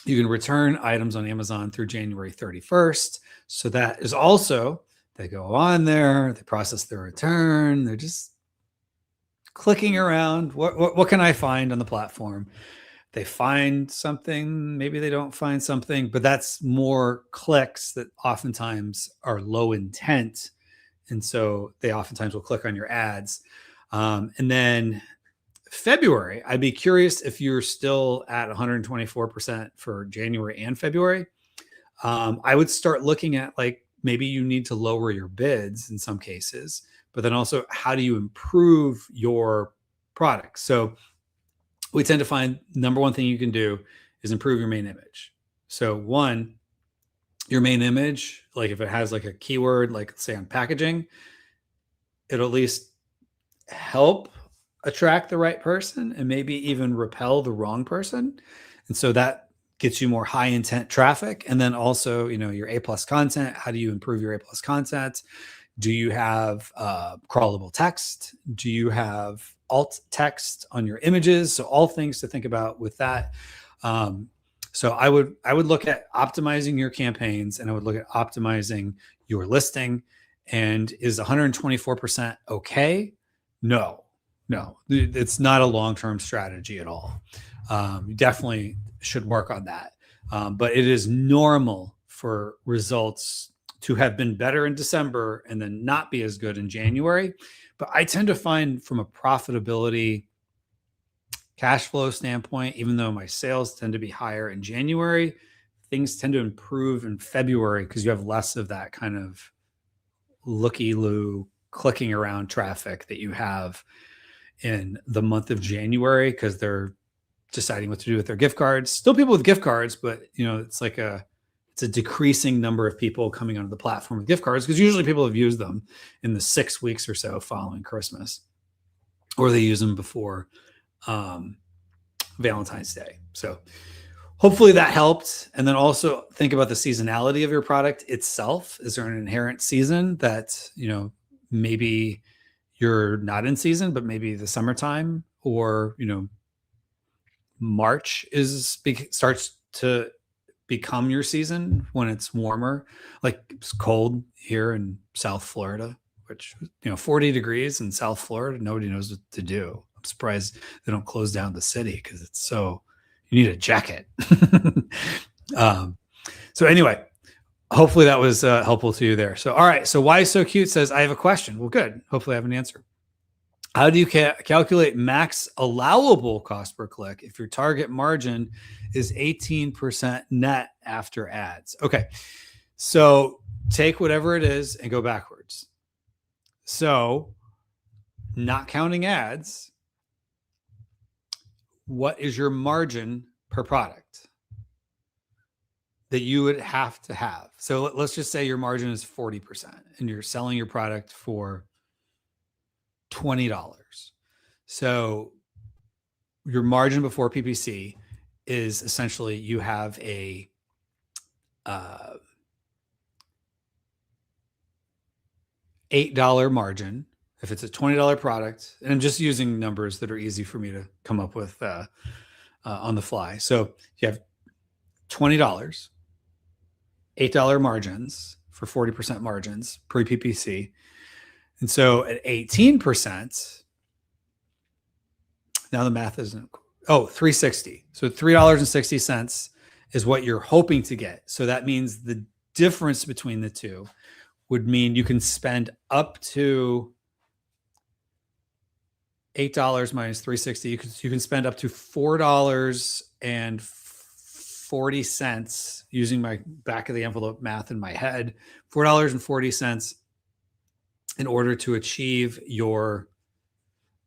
Speaker 6: You can return items on Amazon through January 31st. So that is also, they go on there, they process their return, they're just clicking around. What can I find on the platform? They find something, maybe they don't find something, but that's more clicks that oftentimes are low intent. And so they oftentimes will click on your ads. And then February, I'd be curious if you're still at 124% for January and February. I would start looking at, like, maybe you need to lower your bids in some cases, but then also, how do you improve your product? So we tend to find number one thing you can do is improve your main image. So one, your main image, like if it has like a keyword, like say on packaging, it'll at least help attract the right person and maybe even repel the wrong person. And so that gets you more high intent traffic. And then also, your A+ content. How do you improve your A+ content? Do you have crawlable text? Do you have alt text on your images? So all things to think about with that. So I would look at optimizing your campaigns, and I would look at optimizing your listing. And is 124% okay? No, it's not a long-term strategy at all. You definitely should work on that. But it is normal for results to have been better in December and then not be as good in January. But I tend to find, from a profitability, cash flow standpoint, even though my sales tend to be higher in January, things tend to improve in February because you have less of that kind of looky-loo clicking around traffic that you have in the month of January, because they're deciding what to do with their gift cards. Still people with gift cards, but it's like it's a decreasing number of people coming onto the platform with gift cards, because usually people have used them in the 6 weeks or so following Christmas, or they use them before Valentine's Day. So hopefully that helped. And then also think about the seasonality of your product itself. Is there an inherent season that, maybe you're not in season, but maybe the summertime, or, March starts to become your season when it's warmer. Like, it's cold here in South Florida, which, 40 degrees in South Florida, nobody knows what to do. I'm surprised they don't close down the city, because you need a jacket. So anyway, hopefully that was helpful to you there. So, all right. So Why So Cute says, I have a question. Well, good. Hopefully I have an answer. How do you calculate max allowable cost per click if your target margin is 18% net after ads? Okay. So take whatever it is and go backwards. So not counting ads, what is your margin per product that you would have to have? So let's just say your margin is 40% and you're selling your product for $20. So your margin before PPC is essentially you have a $8 margin. If it's a $20 product, and I'm just using numbers that are easy for me to come up with on the fly. So you have $20, $8 margins for 40% margins pre-PPC. And so at 18%, now the math isn't, $3.60. So $3.60 is what you're hoping to get. So that means the difference between the two would mean you can spend up to $8 minus $3.60. You can spend up to $4.40 using my back of the envelope math in my head, $4.40 in order to achieve your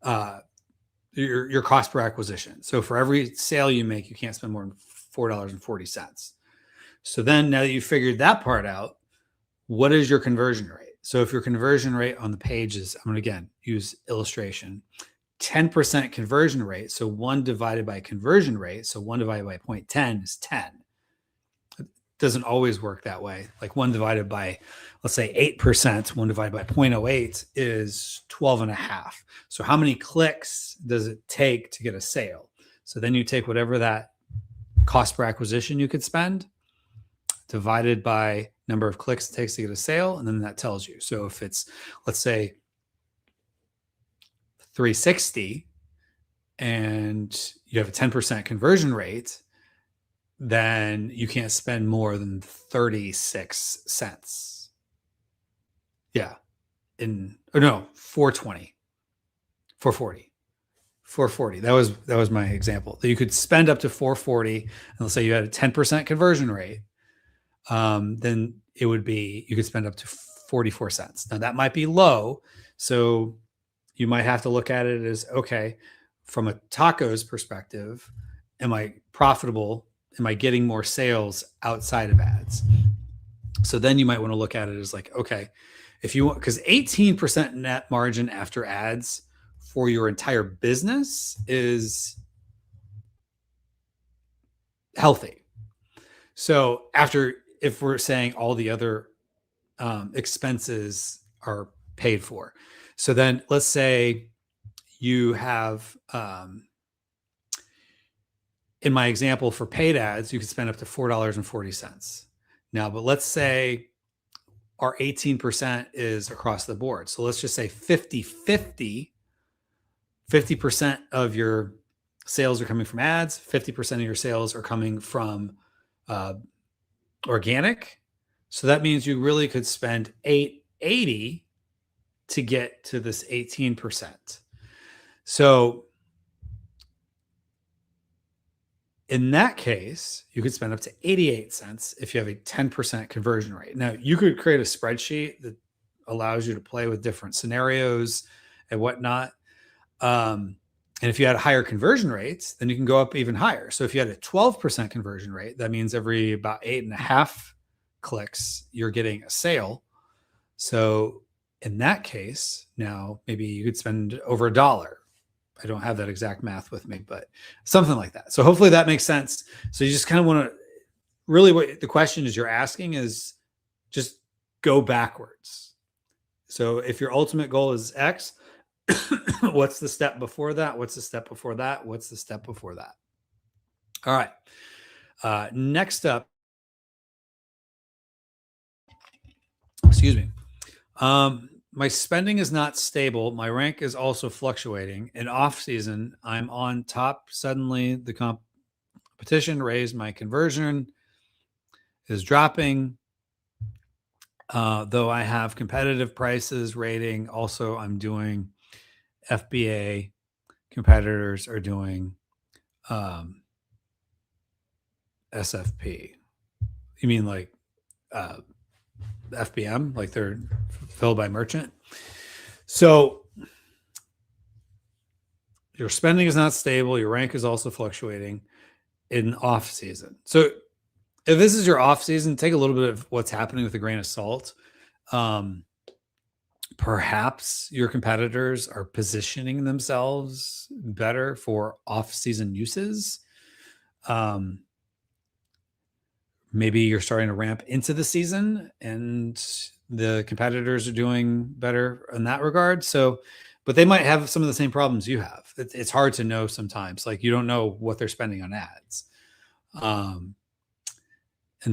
Speaker 6: cost per acquisition. So for every sale you make, you can't spend more than $4.40. So then now that you figured that part out, what is your conversion rate? So if your conversion rate on the page is, I'm going to again use illustration, 10% conversion rate. So 1 divided by conversion rate. So 1 divided by 0.10 is 10. It doesn't always work that way. Like 1 divided by, let's say 8%, 1 divided by 0.08 is 12.5. So how many clicks does it take to get a sale? So then you take whatever that cost per acquisition you could spend divided by number of clicks it takes to get a sale. And then that tells you. So if it's, let's say, $3.60 and you have a 10% conversion rate, then you can't spend more than 36 cents. Yeah. 420, 440, 440. That was my example. You could spend up to 440, and let's say you had a 10% conversion rate. Then it would be, you could spend up to 44 cents. Now that might be low. So you might have to look at it as, okay, from a tacos perspective, am I profitable? Am I getting more sales outside of ads? So then you might want to look at it as like, okay, if you want, because 18% net margin after ads for your entire business is healthy. So if we're saying all the other expenses are paid for, so then let's say you have, in my example for paid ads, you could spend up to $4.40 now, but let's say our 18% is across the board. So let's just say 50-50, 50% of your sales are coming from ads, 50% of your sales are coming from organic. So that means you really could spend $8.80 to get to this 18%. So in that case, you could spend up to 88 cents if you have a 10% conversion rate. Now, you could create a spreadsheet that allows you to play with different scenarios and whatnot. And if you had higher conversion rates, then you can go up even higher. So if you had a 12% conversion rate, that means every about 8.5 clicks, you're getting a sale. So in that case, now maybe you could spend over $1. I don't have that exact math with me, but something like that. So hopefully that makes sense. So you just kind of want to really, what the question is you're asking is just go backwards. So if your ultimate goal is X, what's the step before that? What's the step before that? What's the step before that? All right. Next up, excuse me. My spending is not stable. My rank is also fluctuating. In off season, I'm on top. Suddenly the competition raised. My conversion is dropping. Though I have competitive prices rating, also I'm doing FBA. Competitors are doing SFP. You mean like uh, FBM, like they're filled by merchant? So your spending is not stable. Your rank is also fluctuating in off season. So if this is your off season, take a little bit of what's happening with a grain of salt. Perhaps your competitors are positioning themselves better for off season uses. Maybe you're starting to ramp into the season and the competitors are doing better in that regard. So, but they might have some of the same problems you have. It's hard to know sometimes. Like you don't know what they're spending on ads. And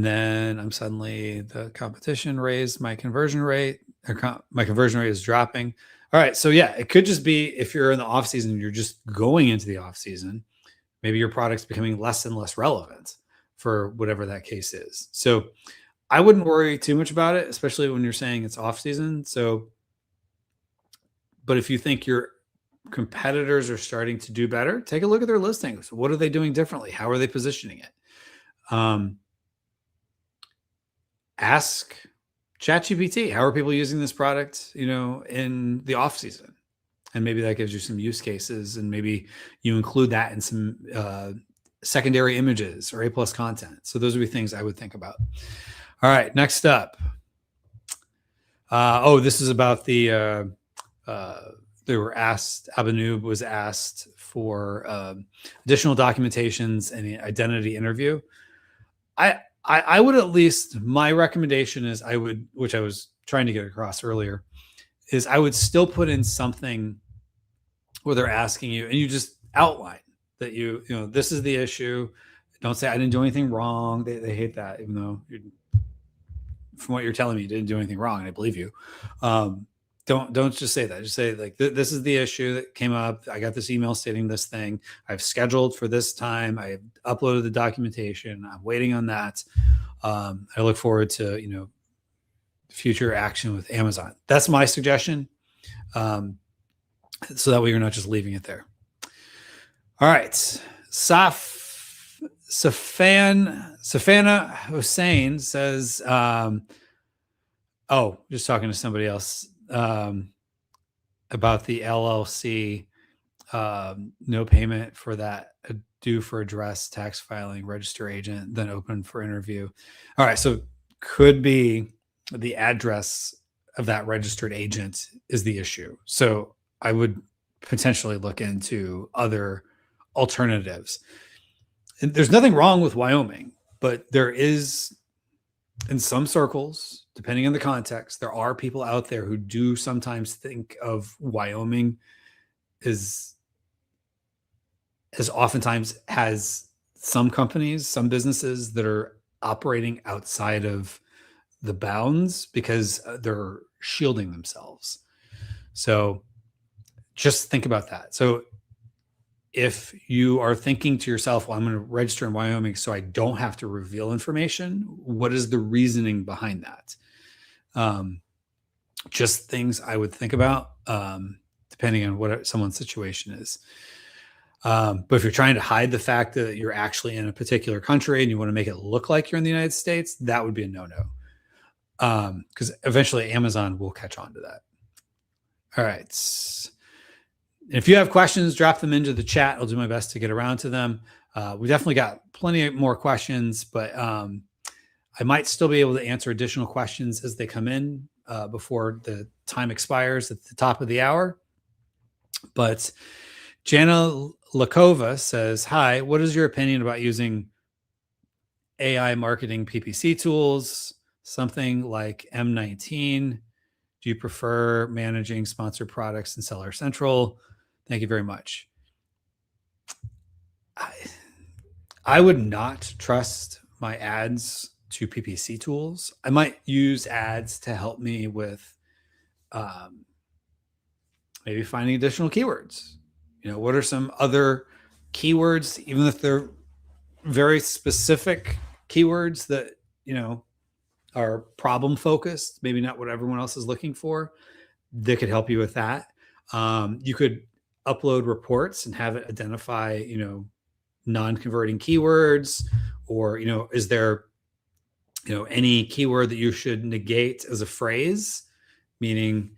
Speaker 6: then I'm suddenly the competition raised my conversion rate. My conversion rate is dropping. All right. So yeah, it could just be if you're in the off season, you're just going into the off season. Maybe your product's becoming less and less relevant for whatever that case is. So I wouldn't worry too much about it, especially when you're saying it's off season. So, but if you think your competitors are starting to do better, take a look at their listings. What are they doing differently? How are they positioning it? Ask ChatGPT, how are people using this product, in the off season? And maybe that gives you some use cases, and maybe you include that in some secondary images or A+ content. So those would be things I would think about. All right, next up. This is about they were asked, Abanoob was asked for additional documentations and an identity interview. I would at least, my recommendation is which I was trying to get across earlier, is I would still put in something where they're asking you and you just outline that this is the issue. Don't say I didn't do anything wrong. They hate that, even though from what you're telling me, you didn't do anything wrong. And I believe you. Don't just say that. Just say like, this is the issue that came up. I got this email stating this thing. I've scheduled for this time. I uploaded the documentation. I'm waiting on that. I look forward to, future action with Amazon. That's my suggestion. So that way you're not just leaving it there. All right. Safana Hussein says, just talking to somebody else about the LLC, no payment for that, due for address, tax filing, register agent, then open for interview. All right. So could be the address of that registered agent is the issue. So I would potentially look into other alternatives. And there's nothing wrong with Wyoming, but there is, in some circles, depending on the context, there are people out there who do sometimes think of Wyoming as oftentimes has some companies, some businesses that are operating outside of the bounds because they're shielding themselves. So just think about that. So if you are thinking to yourself, well, I'm going to register in Wyoming so I don't have to reveal information, what is the reasoning behind that? Just things I would think about, depending on what someone's situation is. But if you're trying to hide the fact that you're actually in a particular country and you want to make it look like you're in the United States, that would be a no-no. Because eventually Amazon will catch on to that. All right. If you have questions, drop them into the chat. I'll do my best to get around to them. We definitely got plenty more questions, but I might still be able to answer additional questions as they come in before the time expires at the top of the hour. But Jana Lakova says, hi, what is your opinion about using AI marketing PPC tools, something like M19? Do you prefer managing sponsored products in Seller Central? Thank you very much. I would not trust my ads to PPC tools. I might use ads to help me with maybe finding additional keywords. What are some other keywords, even if they're very specific keywords that, are problem focused, maybe not what everyone else is looking for, that could help you with that. You could upload reports and have it identify, non-converting keywords, or, is there, any keyword that you should negate as a phrase, meaning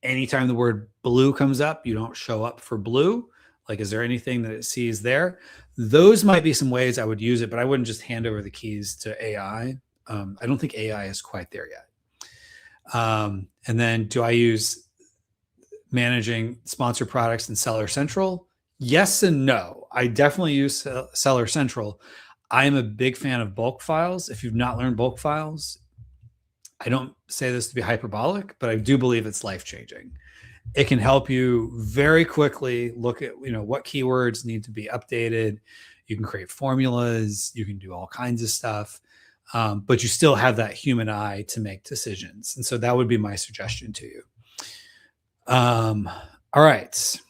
Speaker 6: anytime the word blue comes up, you don't show up for blue. Like, is there anything that it sees there? Those might be some ways I would use it, but I wouldn't just hand over the keys to AI. I don't think AI is quite there yet. And then, do I use managing sponsored products in Seller Central? Yes and no. I definitely use Seller Central. I am a big fan of bulk files. If you've not learned bulk files, I don't say this to be hyperbolic, but I do believe it's life-changing. It can help you very quickly look at, what keywords need to be updated. You can create formulas. You can do all kinds of stuff. But you still have that human eye to make decisions. And so that would be my suggestion to you. All right.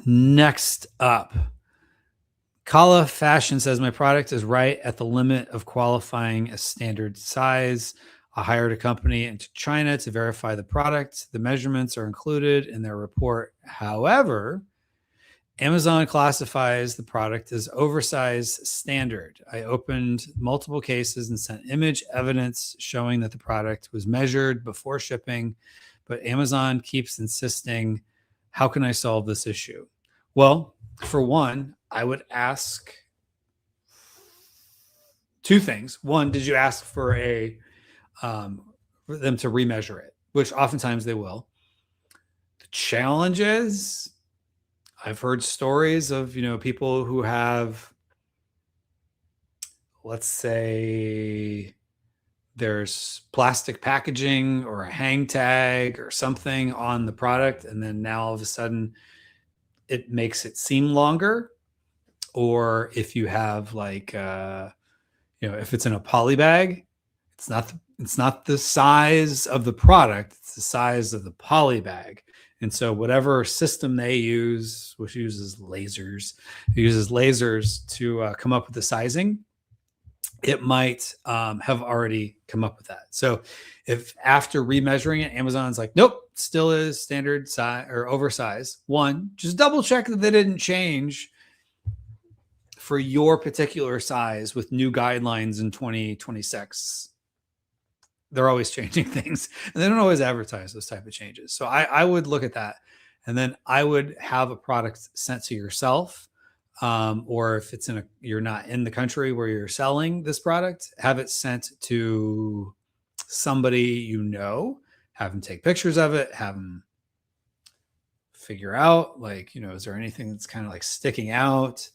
Speaker 6: Next up, Kala Fashion says, my product is right at the limit of qualifying a standard size. I hired a company into China to verify the product. The measurements are included in their report. However, Amazon classifies the product as oversized standard. I opened multiple cases and sent image evidence showing that the product was measured before shipping, but Amazon keeps insisting, how can I solve this issue? Well, for one, I would ask two things. One, did you ask for for them to remeasure it, which oftentimes they will. The challenge is, I've heard stories of, people who have, let's say there's plastic packaging or a hang tag or something on the product, and then now all of a sudden it makes it seem longer. Or if you have if it's in a poly bag, it's not the size of the product, it's the size of the poly bag. And so whatever system they use, which uses lasers to come up with the sizing, it might have already come up with that. So if after remeasuring it, Amazon's like, nope, still is standard size or oversized, one, just double check that they didn't change for your particular size with new guidelines in 2026. They're always changing things, and they don't always advertise those type of changes. So I would look at that, and then I would have a product sent to yourself, or if it's you're not in the country where you're selling this product, have it sent to somebody, have them take pictures of it, have them figure out is there anything that's kind of like sticking out,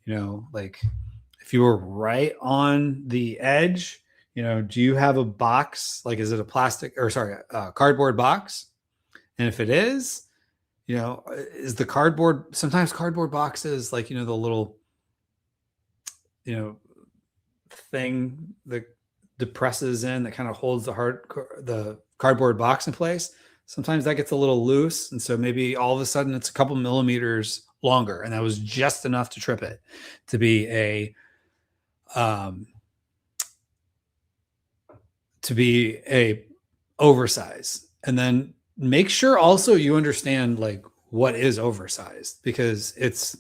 Speaker 6: if you were right on the edge. Do you have a box? Is it a cardboard box? And if it is, is the cardboard, sometimes cardboard boxes, the little, thing that depresses in that kind of holds the cardboard box in place. Sometimes that gets a little loose. And so maybe all of a sudden it's a couple millimeters longer. And that was just enough to trip it to be a oversize. And then make sure also you understand what is oversized, because it's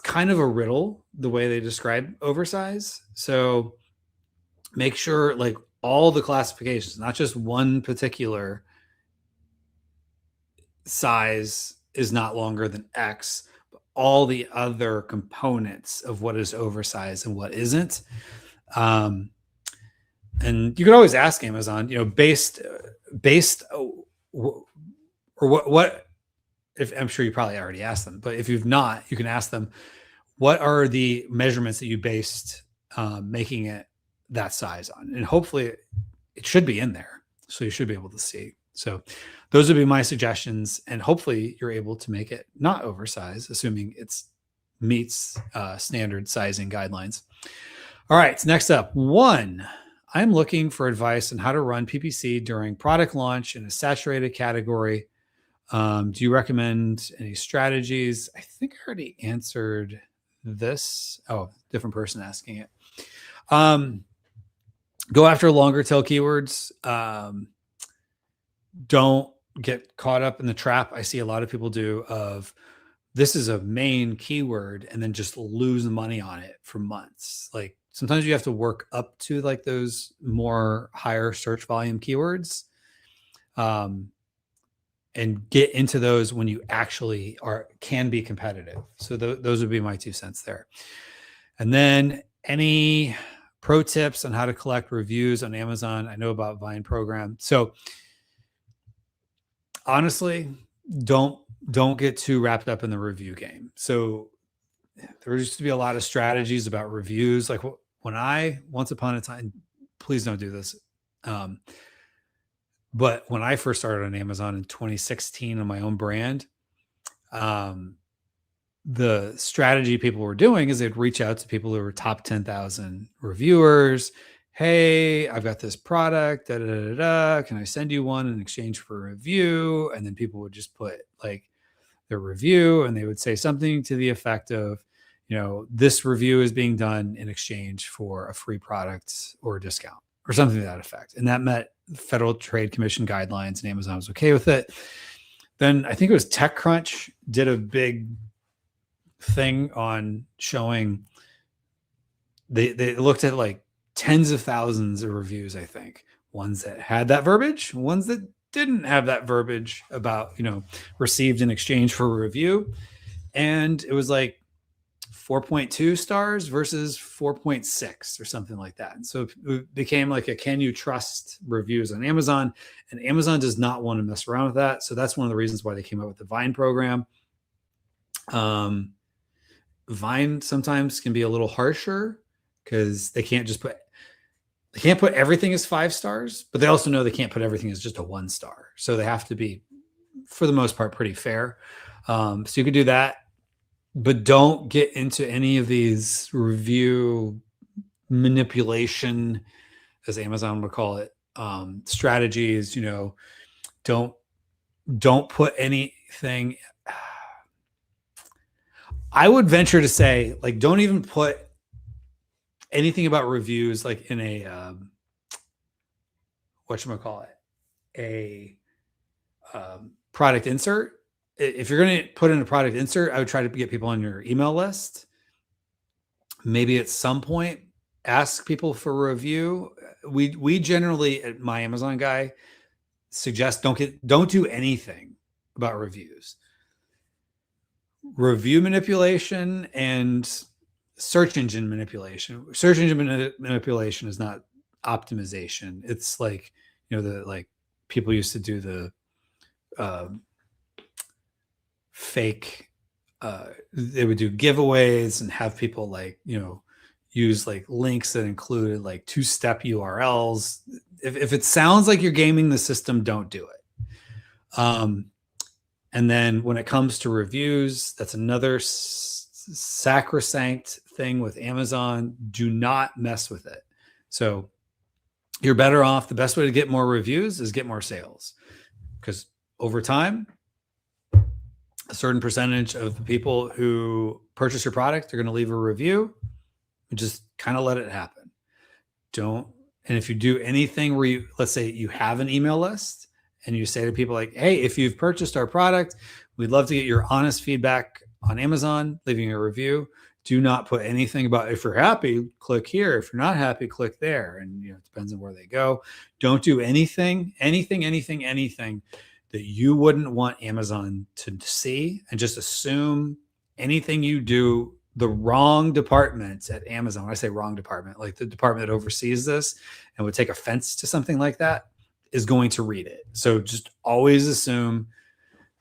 Speaker 6: kind of a riddle the way they describe oversize. So make sure all the classifications, not just one particular size is not longer than X, but all the other components of what is oversized and what isn't. And you could always ask Amazon, based or what, if I'm sure you probably already asked them, but if you've not, you can ask them, what are the measurements that you based making it that size on? And hopefully it should be in there, so you should be able to see. So those would be my suggestions, and hopefully you're able to make it not oversized, assuming it's meets standard sizing guidelines. All right, next up, 1. I'm looking for advice on how to run PPC during product launch in a saturated category. Do you recommend any strategies? I think I already answered this. Oh, different person asking it. Go after longer tail keywords. Don't get caught up in the trap I see a lot of people do of this is a main keyword and then just lose money on it for months. Like sometimes you have to work up to like those more higher search volume keywords, and get into those when you actually can be competitive. So those would be my 2 cents there. And then any pro tips on how to collect reviews on Amazon. I know about Vine program. So honestly, don't get too wrapped up in the review game. So there used to be a lot of strategies about reviews. Like when once upon a time, please don't do this. But when I first started on Amazon in 2016 on my own brand, the strategy people were doing is they'd reach out to people who were top 10,000 reviewers. Hey, I've got this product. Da, da, da, da. Can I send you one in exchange for a review? And then people would just put like their review, and they would say something to the effect of, this review is being done in exchange for a free product or a discount or something to that effect. And that met Federal Trade Commission guidelines, and Amazon was okay with it. Then I think it was TechCrunch did a big thing on showing they looked at like tens of thousands of reviews, I think, ones that had that verbiage, ones that didn't have that verbiage about, received in exchange for a review. And it was like 4.2 stars versus 4.6 or something like that. And so it became like a can you trust reviews on Amazon, and Amazon does not want to mess around with that. So that's one of the reasons why they came up with the Vine program. Vine sometimes can be a little harsher because they can't put everything as 5 stars, but they also know they can't put everything as just a 1 star. So they have to be, for the most part, pretty fair. So you could do that, but don't get into any of these review manipulation, as Amazon would call it, strategies. Don't put anything. I would venture to say, like, don't even put anything about reviews like in a whatchamacallit, a product insert. If you're going to put in a product insert, I would try to get people on your email list. Maybe at some point ask people for a review. We generally at My Amazon Guy suggest don't do anything about reviews. Review manipulation and search engine manipulation. Search engine manipulation is not optimization. It's like, like people used to do the fake, they would do giveaways and have people like, use like links that included like 2-step URLs. If it sounds like you're gaming the system, don't do it. And then when it comes to reviews, that's another sacrosanct thing with Amazon. Do not mess with it. So you're better off. The best way to get more reviews is get more sales, because over time, a certain percentage of the people who purchase your product are going to leave a review. And just kind of let it happen. And if you do anything where let's say you have an email list and you say to people like, hey, if you've purchased our product, we'd love to get your honest feedback on Amazon, leaving a review. Do not put anything about, if you're happy, click here. If you're not happy, click there. And it depends on where they go. Don't do anything that you wouldn't want Amazon to see, and just assume anything you do, the wrong department at Amazon, when I say wrong department, like the department that oversees this and would take offense to something like that, is going to read it. So just always assume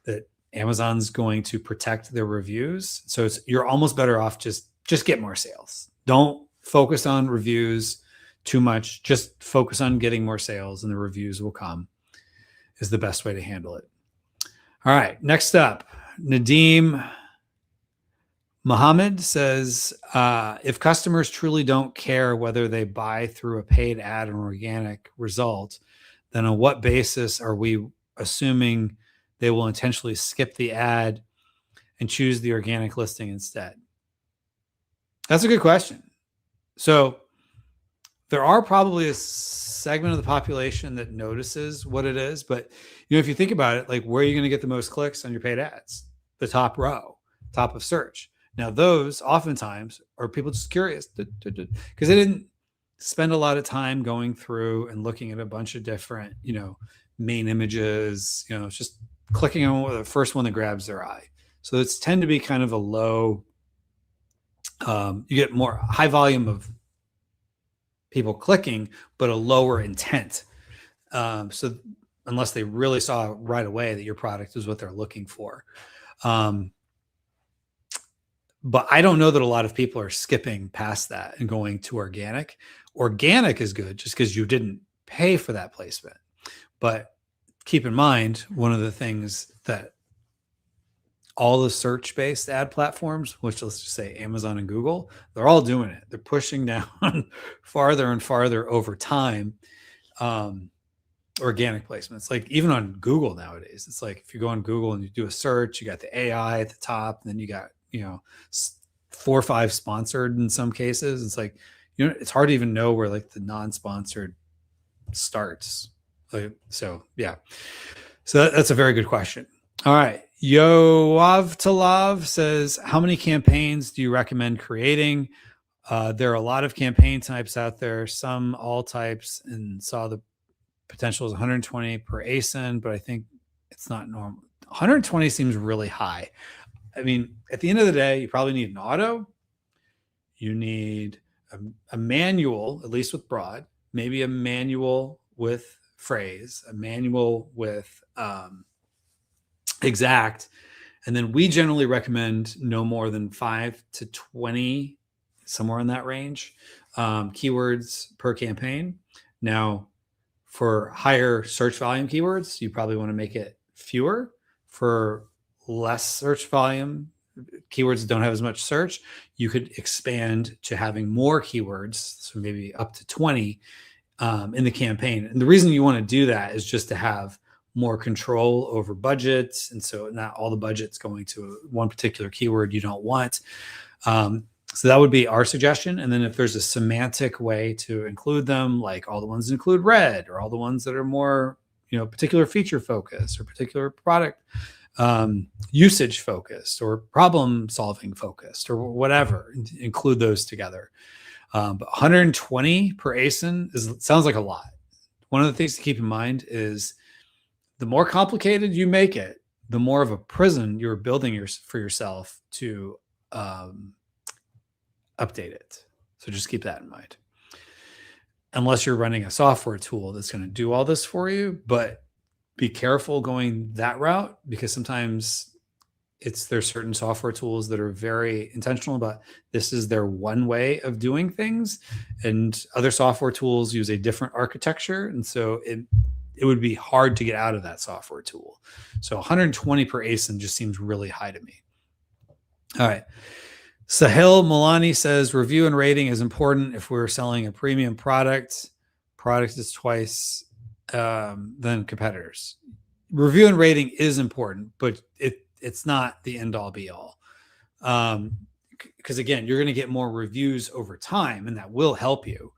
Speaker 6: that Amazon's going to protect their reviews. So you're almost better off just get more sales. Don't focus on reviews too much. Just focus on getting more sales, and the reviews will come, is the best way to handle it. All right, next up, Nadeem Muhammad says, if customers truly don't care whether they buy through a paid ad or organic result, then on what basis are we assuming they will intentionally skip the ad and choose the organic listing instead? That's a good question. So there are probably a segment of the population that notices what it is. But, if you think about it, like, where are you going to get the most clicks on your paid ads? The top row, top of search. Now, those oftentimes are people just curious because they didn't spend a lot of time going through and looking at a bunch of different, main images, it's just clicking on the first one that grabs their eye. So it's tend to be kind of a low, you get more high volume of people clicking, but a lower intent. So unless they really saw right away that your product is what they're looking for. But I don't know that a lot of people are skipping past that and going to organic. Organic is good just because you didn't pay for that placement. But keep in mind, one of the things that all the search-based ad platforms, which let's just say Amazon and Google, they're all doing it. They're pushing down farther and farther over time organic placements. Like even on Google nowadays, it's like if you go on Google and you do a search, you got the AI at the top, and then you got 4 or 5 sponsored in some cases. It's like it's hard to even know where like the non-sponsored starts. So yeah, so that's a very good question. All right, Yoav Talav says, how many campaigns do you recommend creating? There are a lot of campaign types out there, some all types, and saw the potential is 120 per ASIN, but I think it's not normal. 120 seems really high. I mean, at the end of the day, you probably need an auto. You need a manual, at least with broad, maybe a manual with phrase, a manual with exact. And then we generally recommend no more than 5 to 20, somewhere in that range, keywords per campaign. Now, for higher search volume keywords, you probably want to make it fewer. For less search volume, keywords that don't have as much search, you could expand to having more keywords, so maybe up to 20 in the campaign. And the reason you want to do that is just to have more control over budgets. And so not all the budget's going to one particular keyword you don't want. So that would be our suggestion. And then if there's a semantic way to include them, like all the ones that include red, or all the ones that are more, particular feature focused or particular product usage focused or problem solving focused or whatever, include those together. But 120 per ASIN sounds like a lot. One of the things to keep in mind is the more complicated you make it, the more of a prison you're building for yourself to update it. So just keep that in mind. Unless you're running a software tool that's going to do all this for you, but be careful going that route, because sometimes there's certain software tools that are very intentional about this is their one way of doing things, and other software tools use a different architecture. And so it would be hard to get out of that software tool. So 120 per ASIN just seems really high to me. All right. Sahil Milani says, review and rating is important if we're selling a premium product. Product is twice than competitors. Review and rating is important, but it's not the end all be all. Because again, you're going to get more reviews over time, and that will help you,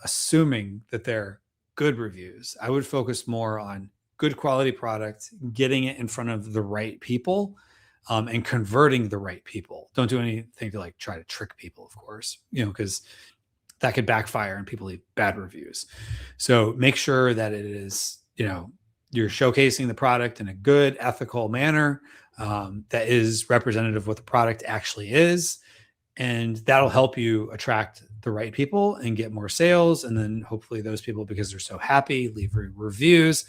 Speaker 6: assuming that they're good reviews. I would focus more on good quality product, getting it in front of the right people, and converting the right people. Don't do anything to try to trick people, of course, because that could backfire and people leave bad reviews. So make sure that it is, you're showcasing the product in a good, ethical manner that is representative of what the product actually is. And that'll help you attract the right people and get more sales. And then hopefully those people, because they're so happy, leave reviews.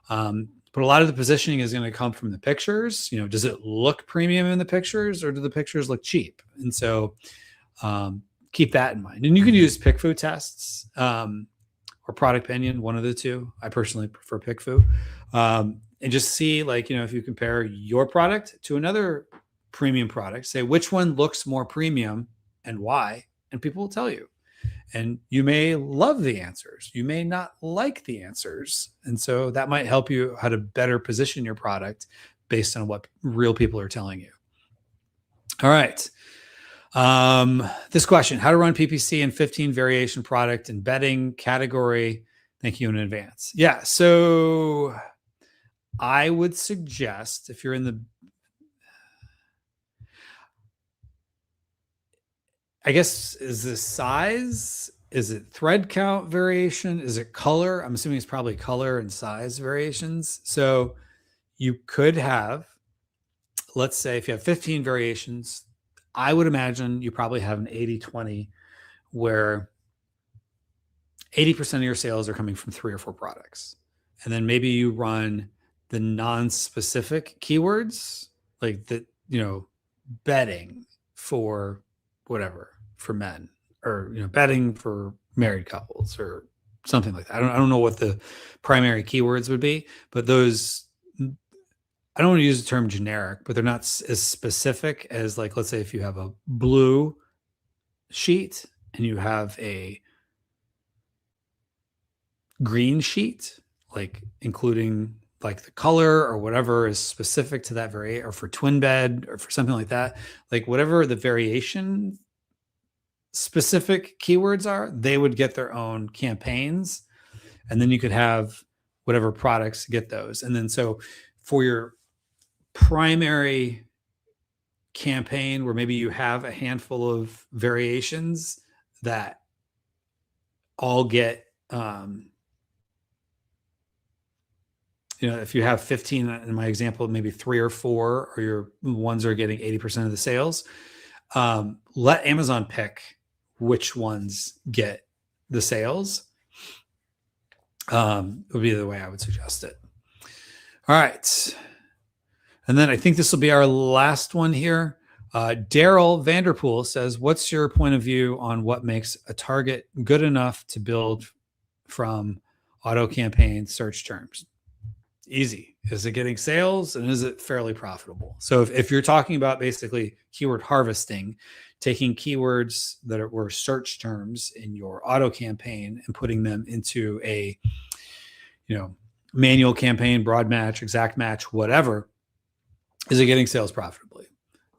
Speaker 6: But a lot of the positioning is going to come from the pictures. Does it look premium in the pictures, or do the pictures look cheap? And so keep that in mind. And you can use PickFu tests or Product Opinion, one of the two. I personally prefer PickFu. And just see, if you compare your product to another premium product, say which one looks more premium and why, and people will tell you. And you may love the answers. You may not like the answers. And so that might help you how to better position your product based on what real people are telling you. All right. This question, how to run PPC in 15 variation product and bedding category. Thank you in advance. Yeah. So I would suggest if you're in the, I guess, is this size? Is it thread count variation? Is it color? I'm assuming it's probably color and size variations. So you could have, let's say if you have 15 variations, I would imagine you probably have an 80-20 where 80% of your sales are coming from 3 or 4 products. And then maybe you run the non-specific keywords like the, bedding for whatever, for men, or, bedding for married couples or something like that. I don't know what the primary keywords would be, but those, I don't want to use the term generic, but they're not as specific as, like, let's say if you have a blue sheet and you have a green sheet, like including like the color or whatever is specific to that variation, or for twin bed or for something like that, like whatever the variation specific keywords are, they would get their own campaigns. And then you could have whatever products get those. And then so for your primary campaign where maybe you have a handful of variations that all get, if you have 15 in my example, maybe 3 or 4 or your ones are getting 80% of the sales, let Amazon pick which ones get the sales. Would be the way I would suggest it. All right. And then I think this will be our last one here. Daryl Vanderpool says, what's your point of view on what makes a target good enough to build from auto campaign search terms? Easy. Is it getting sales, and is it fairly profitable? So if you're talking about basically keyword harvesting, taking keywords that were search terms in your auto campaign and putting them into a, manual campaign, broad match, exact match, whatever, is it getting sales profitably?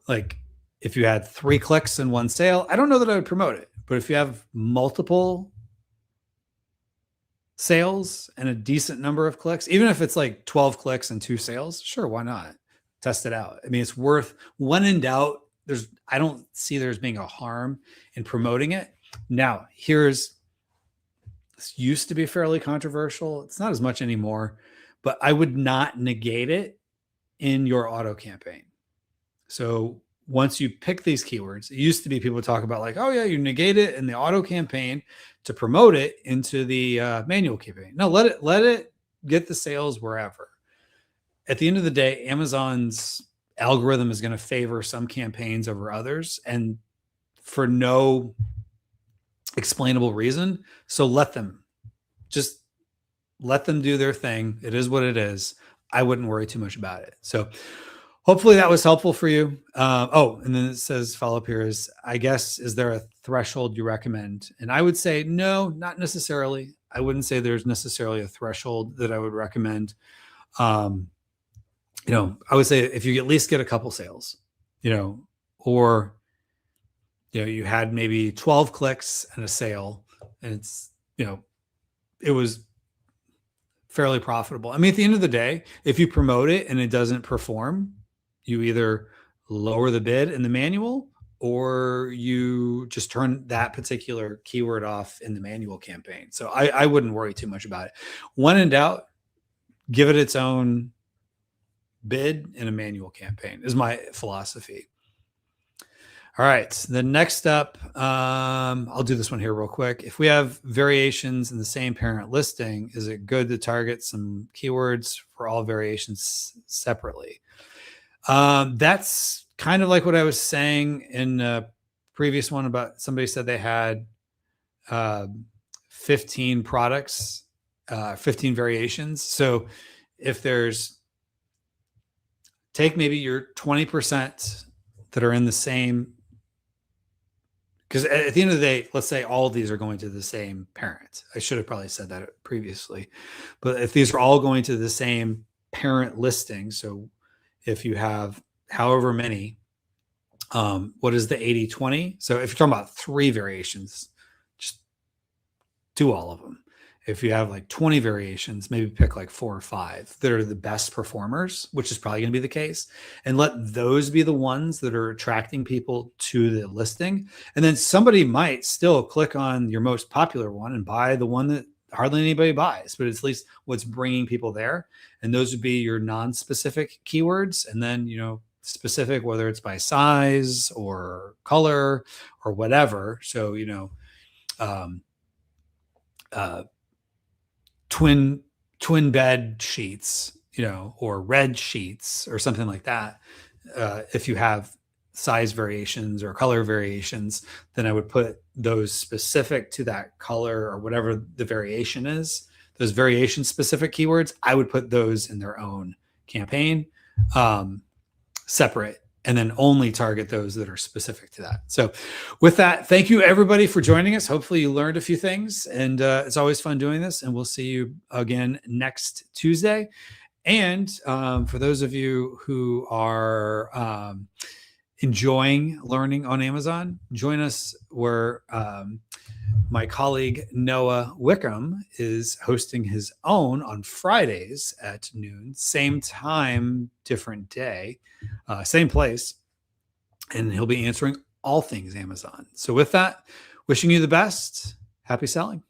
Speaker 6: Like if you had 3 clicks and 1 sale, I don't know that I would promote it, but if you have multiple sales and a decent number of clicks, even if it's like 12 clicks and 2 sales, sure, why not? Test it out. I mean, it's worth, when in doubt, I don't see there's being a harm in promoting it. Now, this used to be fairly controversial. It's not as much anymore, but I would not negate it in your auto campaign. So once you pick these keywords, it used to be people would talk about like, oh yeah, you negate it in the auto campaign to promote it into the manual campaign. No, let it get the sales wherever. At the end of the day, Amazon's algorithm is going to favor some campaigns over others, and for no explainable reason. So let them do their thing. It is what it is. I wouldn't worry too much about it. So hopefully that was helpful for you. And then it says follow up here is, I guess, is there a threshold you recommend? And I would say, no, not necessarily. I wouldn't say there's necessarily a threshold that I would recommend. I would say if you at least get a couple sales, or, you had maybe 12 clicks and a sale, and it's, it was fairly profitable. I mean, at the end of the day, if you promote it and it doesn't perform, you either lower the bid in the manual or you just turn that particular keyword off in the manual campaign. So I wouldn't worry too much about it. When in doubt, give it its own bid in a manual campaign is my philosophy. All right. The next up, I'll do this one here real quick. If we have variations in the same parent listing, is it good to target some keywords for all variations separately? That's kind of like what I was saying in a previous one about somebody said they had 15 products, 15 variations. So if take maybe your 20% that are in the same, because at the end of the day, let's say all of these are going to the same parent. I should have probably said that previously, but if these are all going to the same parent listing, so if you have however many What is the 80-20? So if you're talking about 3 variations, just do all of them. If you have like 20 variations, maybe pick like 4 or 5 that are the best performers, which is probably going to be the case, and let those be the ones that are attracting people to the listing. And then somebody might still click on your most popular one and buy the one that hardly anybody buys, but it's at least what's bringing people there. And those would be your non-specific keywords. And then, specific, whether it's by size or color or whatever. So, twin bed sheets, or red sheets or something like that. If you have size variations or color variations, then I would put those specific to that color or whatever the variation is. Those variation specific keywords, I would put those in their own campaign, separate, and then only target those that are specific to that. So with that, thank you everybody for joining us. Hopefully you learned a few things, and it's always fun doing this, and we'll see you again next Tuesday. And for those of you who are enjoying learning on Amazon, join us where my colleague Noah Wickham is hosting his own on Fridays at noon, same time, different day, same place. And he'll be answering all things Amazon. So with that, wishing you the best. Happy selling.